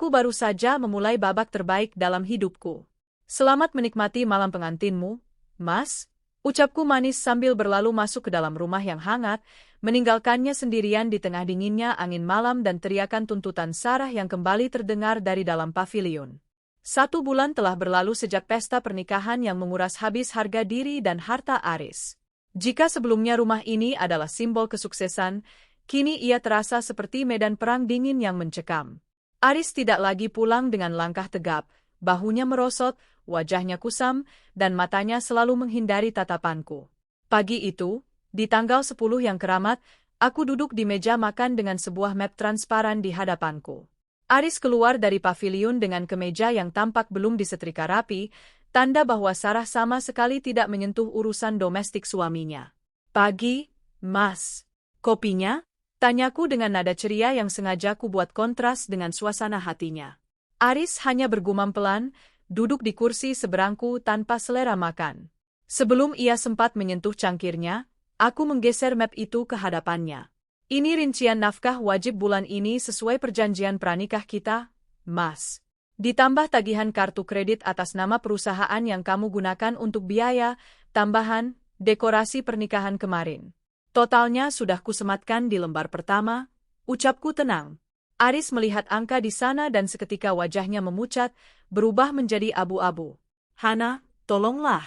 baru saja memulai babak terbaik dalam hidupku. Selamat menikmati malam pengantinmu, Mas, ucapku manis sambil berlalu masuk ke dalam rumah yang hangat, meninggalkannya sendirian di tengah dinginnya angin malam dan teriakan tuntutan Sarah yang kembali terdengar dari dalam paviliun. 1 bulan telah berlalu sejak pesta pernikahan yang menguras habis harga diri dan harta Aris. Jika sebelumnya rumah ini adalah simbol kesuksesan, kini ia terasa seperti medan perang dingin yang mencekam. Aris tidak lagi pulang dengan langkah tegap, bahunya merosot, wajahnya kusam, dan matanya selalu menghindari tatapanku. Pagi itu, di tanggal 10 yang keramat, Aku duduk di meja makan dengan sebuah map transparan di hadapanku. Aris keluar dari paviliun dengan kemeja yang tampak belum disetrika rapi, tanda bahwa Sarah sama sekali tidak menyentuh urusan domestik suaminya. Pagi, Mas. Kopinya? Tanyaku dengan nada ceria yang sengaja ku buat kontras dengan suasana hatinya. Aris hanya bergumam pelan, duduk di kursi seberangku tanpa selera makan. Sebelum ia sempat menyentuh cangkirnya, aku menggeser map itu ke hadapannya. Ini rincian nafkah wajib bulan ini sesuai perjanjian pranikah kita, Mas. Ditambah tagihan kartu kredit atas nama perusahaan yang kamu gunakan untuk biaya tambahan dekorasi pernikahan kemarin. Totalnya sudah kusematkan di lembar pertama, ucapku tenang. Aris melihat angka di sana dan seketika wajahnya memucat, berubah menjadi abu-abu. Hana, tolonglah.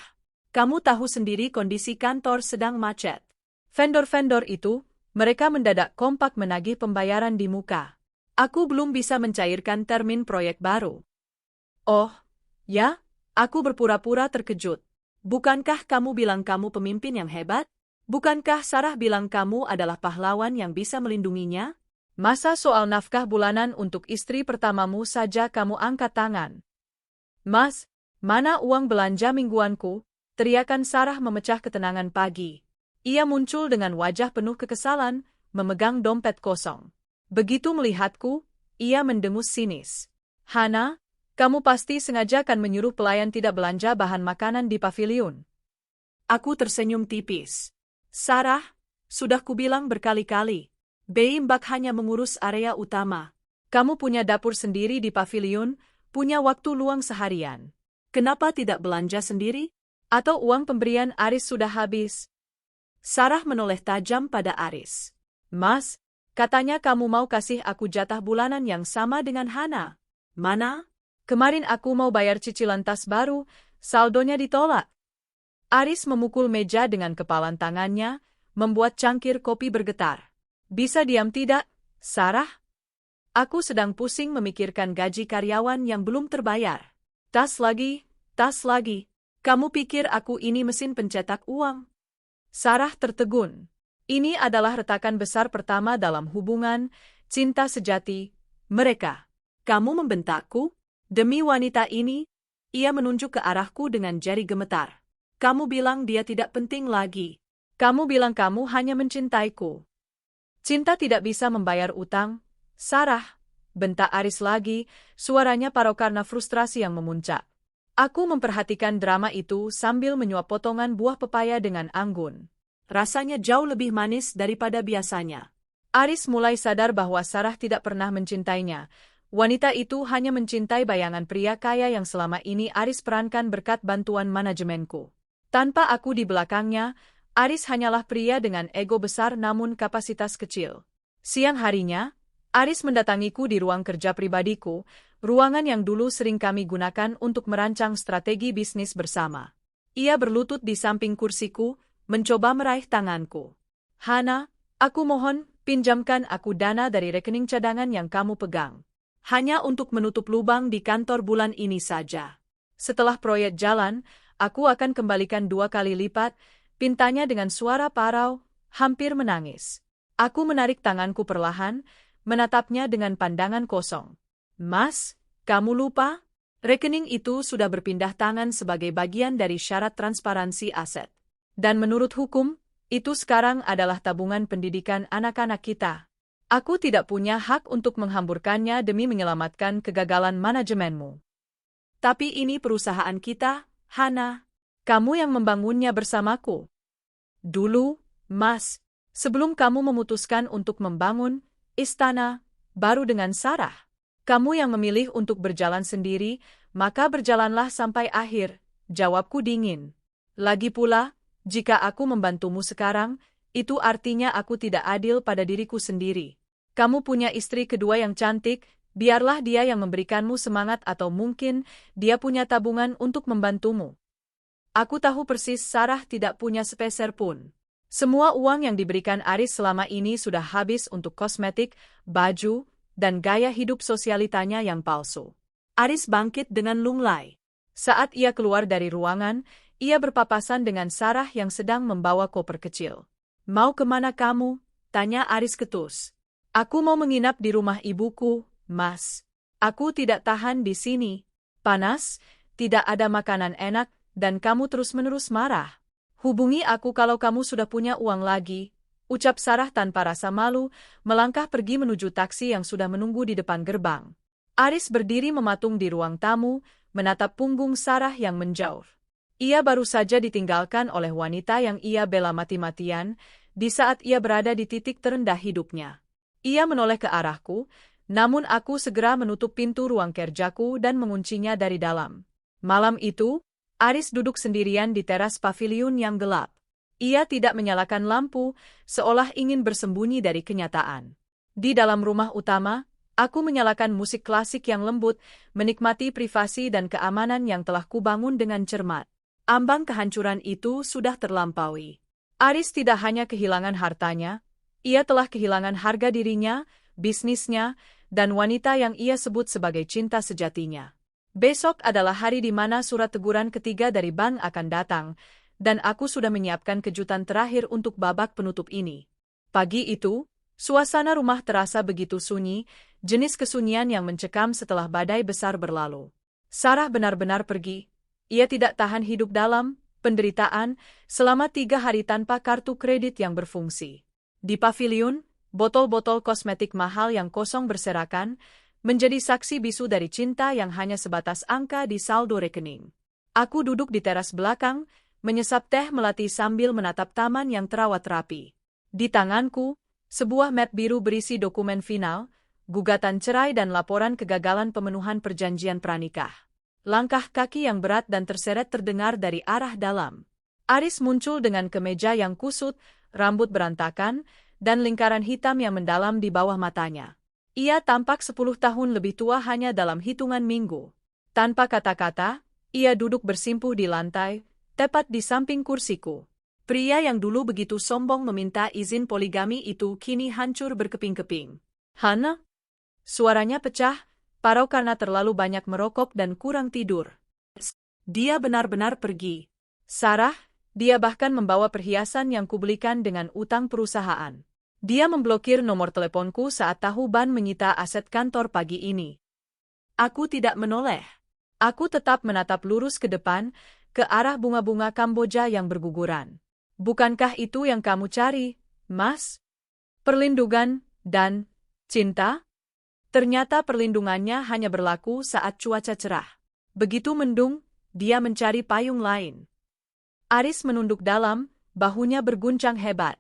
Kamu tahu sendiri kondisi kantor sedang macet. Vendor-vendor itu, mereka mendadak kompak menagih pembayaran di muka. Aku belum bisa mencairkan termin proyek baru. Oh, ya? Aku berpura-pura terkejut. Bukankah kamu bilang kamu pemimpin yang hebat? Bukankah Sarah bilang kamu adalah pahlawan yang bisa melindunginya? Masa soal nafkah bulanan untuk istri pertamamu saja kamu angkat tangan? Mas, mana uang belanja mingguanku? Teriakan Sarah memecah ketenangan pagi. Ia muncul dengan wajah penuh kekesalan, memegang dompet kosong. Begitu melihatku, ia mendengus sinis. Hana, kamu pasti sengaja kan menyuruh pelayan tidak belanja bahan makanan di paviliun. Aku tersenyum tipis. Sarah, sudah kubilang berkali-kali. Mbak hanya mengurus area utama. Kamu punya dapur sendiri di paviliun, punya waktu luang seharian. Kenapa tidak belanja sendiri? Atau uang pemberian Aris sudah habis? Sarah menoleh tajam pada Aris. Mas, katanya kamu mau kasih aku jatah bulanan yang sama dengan Hana. Mana? Kemarin aku mau bayar cicilan tas baru, saldonya ditolak. Aris memukul meja dengan kepalan tangannya, membuat cangkir kopi bergetar. Bisa diam tidak, Sarah? Aku sedang pusing memikirkan gaji karyawan yang belum terbayar. Tas lagi, tas lagi. Kamu pikir aku ini mesin pencetak uang? Sarah tertegun. Ini adalah retakan besar pertama dalam hubungan cinta sejati mereka. Kamu membentakku? Demi wanita ini, ia menunjuk ke arahku dengan jari gemetar. Kamu bilang dia tidak penting lagi. Kamu bilang kamu hanya mencintaiku. Cinta tidak bisa membayar utang, Sarah, bentak Aris lagi, suaranya parau karena frustrasi yang memuncak. Aku memperhatikan drama itu sambil menyuap potongan buah pepaya dengan anggun. Rasanya jauh lebih manis daripada biasanya. Aris mulai sadar bahwa Sarah tidak pernah mencintainya. Wanita itu hanya mencintai bayangan pria kaya yang selama ini Aris perankan berkat bantuan manajemenku. Tanpa aku di belakangnya, Aris hanyalah pria dengan ego besar namun kapasitas kecil. Siang harinya, Aris mendatangiku di ruang kerja pribadiku, ruangan yang dulu sering kami gunakan untuk merancang strategi bisnis bersama. Ia berlutut di samping kursiku, mencoba meraih tanganku. Hana, aku mohon, pinjamkan aku dana dari rekening cadangan yang kamu pegang. Hanya untuk menutup lubang di kantor bulan ini saja. Setelah proyek jalan, aku akan kembalikan 2 kali lipat, pintanya dengan suara parau, hampir menangis. Aku menarik tanganku perlahan, menatapnya dengan pandangan kosong. Mas, kamu lupa? Rekening itu sudah berpindah tangan sebagai bagian dari syarat transparansi aset. Dan menurut hukum, itu sekarang adalah tabungan pendidikan anak-anak kita. Aku tidak punya hak untuk menghamburkannya demi menyelamatkan kegagalan manajemenmu. Tapi ini perusahaan kita, Hana. Kamu yang membangunnya bersamaku. Dulu, Mas, sebelum kamu memutuskan untuk membangun istana baru dengan Sarah, kamu yang memilih untuk berjalan sendiri, maka berjalanlah sampai akhir, jawabku dingin. Lagi pula, jika aku membantumu sekarang, itu artinya aku tidak adil pada diriku sendiri. Kamu punya istri kedua yang cantik, biarlah dia yang memberikanmu semangat atau mungkin dia punya tabungan untuk membantumu. Aku tahu persis Sarah tidak punya sepeser pun. Semua uang yang diberikan Aris selama ini sudah habis untuk kosmetik, baju, dan gaya hidup sosialitanya yang palsu. Aris bangkit dengan lunglai. Saat ia keluar dari ruangan, ia berpapasan dengan Sarah yang sedang membawa koper kecil. Mau kemana kamu, Tanya Aris ketus. Aku mau menginap di rumah ibuku, Mas. Aku tidak tahan di sini. Panas, tidak ada makanan enak, dan kamu terus-menerus marah. Hubungi aku kalau kamu sudah punya uang lagi, ucap Sarah tanpa rasa malu, melangkah pergi menuju taksi yang sudah menunggu di depan gerbang. Aris berdiri mematung di ruang tamu, menatap punggung Sarah yang menjauh. Ia baru saja ditinggalkan oleh wanita yang ia bela mati-matian, di saat ia berada di titik terendah hidupnya. Ia menoleh ke arahku, namun aku segera menutup pintu ruang kerjaku dan menguncinya dari dalam. Malam itu, Aris duduk sendirian di teras paviliun yang gelap. Ia tidak menyalakan lampu, seolah ingin bersembunyi dari kenyataan. Di dalam rumah utama, aku menyalakan musik klasik yang lembut, menikmati privasi dan keamanan yang telah kubangun dengan cermat. Ambang kehancuran itu sudah terlampaui. Aris tidak hanya kehilangan hartanya, ia telah kehilangan harga dirinya, bisnisnya, dan wanita yang ia sebut sebagai cinta sejatinya. Besok adalah hari di mana surat teguran ketiga dari bank akan datang, dan aku sudah menyiapkan kejutan terakhir untuk babak penutup ini. Pagi itu, suasana rumah terasa begitu sunyi, jenis kesunyian yang mencekam setelah badai besar berlalu. Sarah benar-benar pergi. Ia tidak tahan hidup dalam penderitaan selama 3 hari tanpa kartu kredit yang berfungsi. Di paviliun, botol-botol kosmetik mahal yang kosong berserakan, menjadi saksi bisu dari cinta yang hanya sebatas angka di saldo rekening. Aku duduk di teras belakang, menyesap teh melati sambil menatap taman yang terawat rapi. Di tanganku, sebuah map biru berisi dokumen final, gugatan cerai dan laporan kegagalan pemenuhan perjanjian pranikah. Langkah kaki yang berat dan terseret terdengar dari arah dalam. Aris muncul dengan kemeja yang kusut, rambut berantakan, dan lingkaran hitam yang mendalam di bawah matanya. Ia tampak 10 tahun lebih tua hanya dalam hitungan minggu. Tanpa kata-kata, ia duduk bersimpuh di lantai, tepat di samping kursiku. Pria yang dulu begitu sombong meminta izin poligami itu kini hancur berkeping-keping. Hana? Suaranya pecah, parau karena terlalu banyak merokok dan kurang tidur. Dia benar-benar pergi. Sarah, dia bahkan membawa perhiasan yang kubelikan dengan utang perusahaan. Dia memblokir nomor teleponku saat tahu ban menyita aset kantor pagi ini. Aku tidak menoleh. Aku tetap menatap lurus ke depan, ke arah bunga-bunga Kamboja yang berguguran. Bukankah itu yang kamu cari, Mas? Perlindungan dan cinta? Ternyata perlindungannya hanya berlaku saat cuaca cerah. Begitu mendung, dia mencari payung lain. Aris menunduk dalam, bahunya berguncang hebat.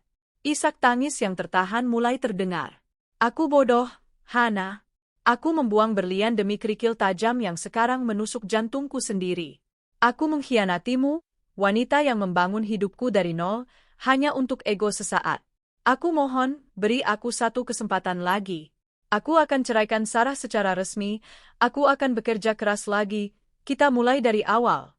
Isak tangis yang tertahan mulai terdengar. Aku bodoh, Hana. Aku membuang berlian demi kerikil tajam yang sekarang menusuk jantungku sendiri. Aku mengkhianatimu, wanita yang membangun hidupku dari nol, hanya untuk ego sesaat. Aku mohon, beri aku satu kesempatan lagi. Aku akan ceraikan Sarah secara resmi, aku akan bekerja keras lagi, kita mulai dari awal.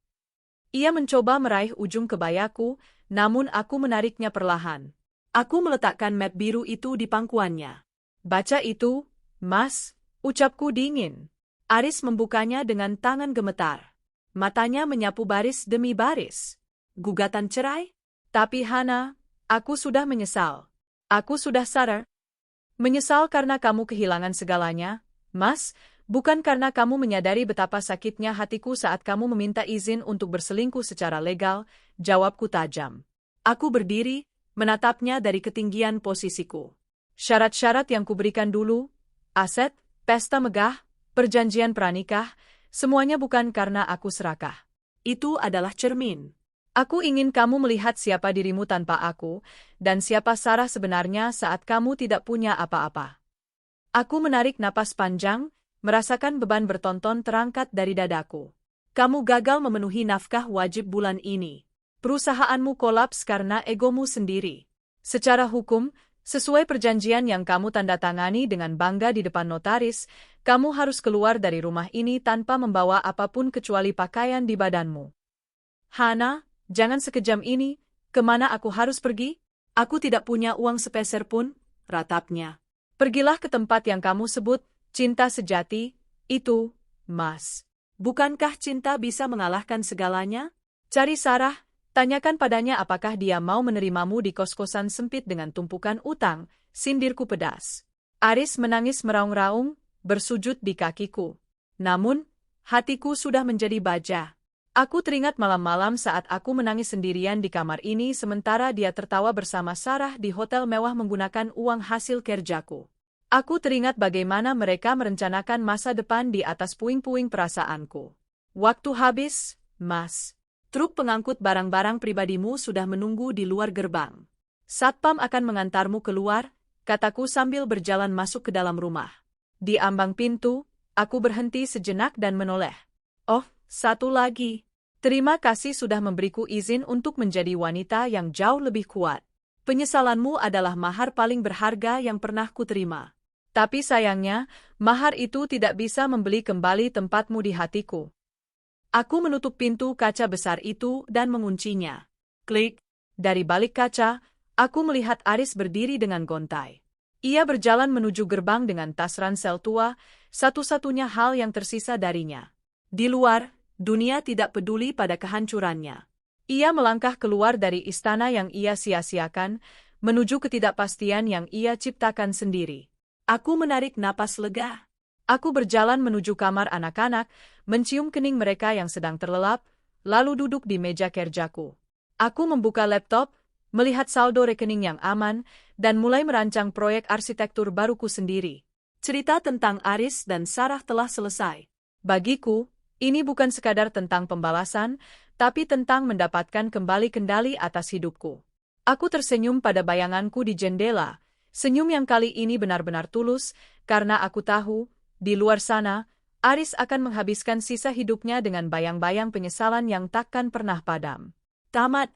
Ia mencoba meraih ujung kebayaku, namun aku menariknya perlahan. Aku meletakkan map biru itu di pangkuannya. Baca itu, Mas, ucapku dingin. Aris membukanya dengan tangan gemetar. Matanya menyapu baris demi baris. Gugatan cerai? Tapi Hana, aku sudah menyesal. Aku sudah sadar. Menyesal karena kamu kehilangan segalanya, Mas, bukan karena kamu menyadari betapa sakitnya hatiku saat kamu meminta izin untuk berselingkuh secara legal, jawabku tajam. Aku berdiri, menatapnya dari ketinggian posisiku. Syarat-syarat yang kuberikan dulu, aset, pesta megah, perjanjian pranikah, semuanya bukan karena aku serakah. Itu adalah cermin. Aku ingin kamu melihat siapa dirimu tanpa aku, dan siapa Sarah sebenarnya saat kamu tidak punya apa-apa. Aku menarik napas panjang, merasakan beban bertonton terangkat dari dadaku. Kamu gagal memenuhi nafkah wajib bulan ini. Perusahaanmu kolaps karena egomu sendiri. Secara hukum, sesuai perjanjian yang kamu tanda tangani dengan bangga di depan notaris, kamu harus keluar dari rumah ini tanpa membawa apapun kecuali pakaian di badanmu. Hana, jangan sekejam ini, kemana aku harus pergi? Aku tidak punya uang sepeser pun, ratapnya. Pergilah ke tempat yang kamu sebut, cinta sejati, itu, Mas. Bukankah cinta bisa mengalahkan segalanya? Cari Sarah, Tanyakan padanya apakah dia mau menerimamu di kos-kosan sempit dengan tumpukan utang, sindirku pedas. Aris menangis meraung-raung, bersujud di kakiku. Namun, hatiku sudah menjadi baja. Aku teringat malam-malam saat aku menangis sendirian di kamar ini sementara dia tertawa bersama Sarah di hotel mewah menggunakan uang hasil kerjaku. Aku teringat bagaimana mereka merencanakan masa depan di atas puing-puing perasaanku. Waktu habis, Mas. Truk pengangkut barang-barang pribadimu sudah menunggu di luar gerbang. Satpam akan mengantarmu keluar, kataku sambil berjalan masuk ke dalam rumah. Di ambang pintu, aku berhenti sejenak dan menoleh. Oh, satu lagi. Terima kasih sudah memberiku izin untuk menjadi wanita yang jauh lebih kuat. Penyesalanmu adalah mahar paling berharga yang pernah kuterima. Tapi sayangnya, mahar itu tidak bisa membeli kembali tempatmu di hatiku. Aku menutup pintu kaca besar itu dan menguncinya. Klik. Dari balik kaca, aku melihat Aris berdiri dengan gontai. Ia berjalan menuju gerbang dengan tas ransel tua, satu-satunya hal yang tersisa darinya. Di luar, dunia tidak peduli pada kehancurannya. Ia melangkah keluar dari istana yang ia sia-siakan, menuju ketidakpastian yang ia ciptakan sendiri. Aku menarik napas lega. Aku berjalan menuju kamar anak-anak, mencium kening mereka yang sedang terlelap, lalu duduk di meja kerjaku. Aku membuka laptop, melihat saldo rekening yang aman, dan mulai merancang proyek arsitektur baruku sendiri. Cerita tentang Aris dan Sarah telah selesai. Bagiku, ini bukan sekadar tentang pembalasan, tapi tentang mendapatkan kembali kendali atas hidupku. Aku tersenyum pada bayanganku di jendela, senyum yang kali ini benar-benar tulus, karena aku tahu, di luar sana, Aris akan menghabiskan sisa hidupnya dengan bayang-bayang penyesalan yang takkan pernah padam. Tamat.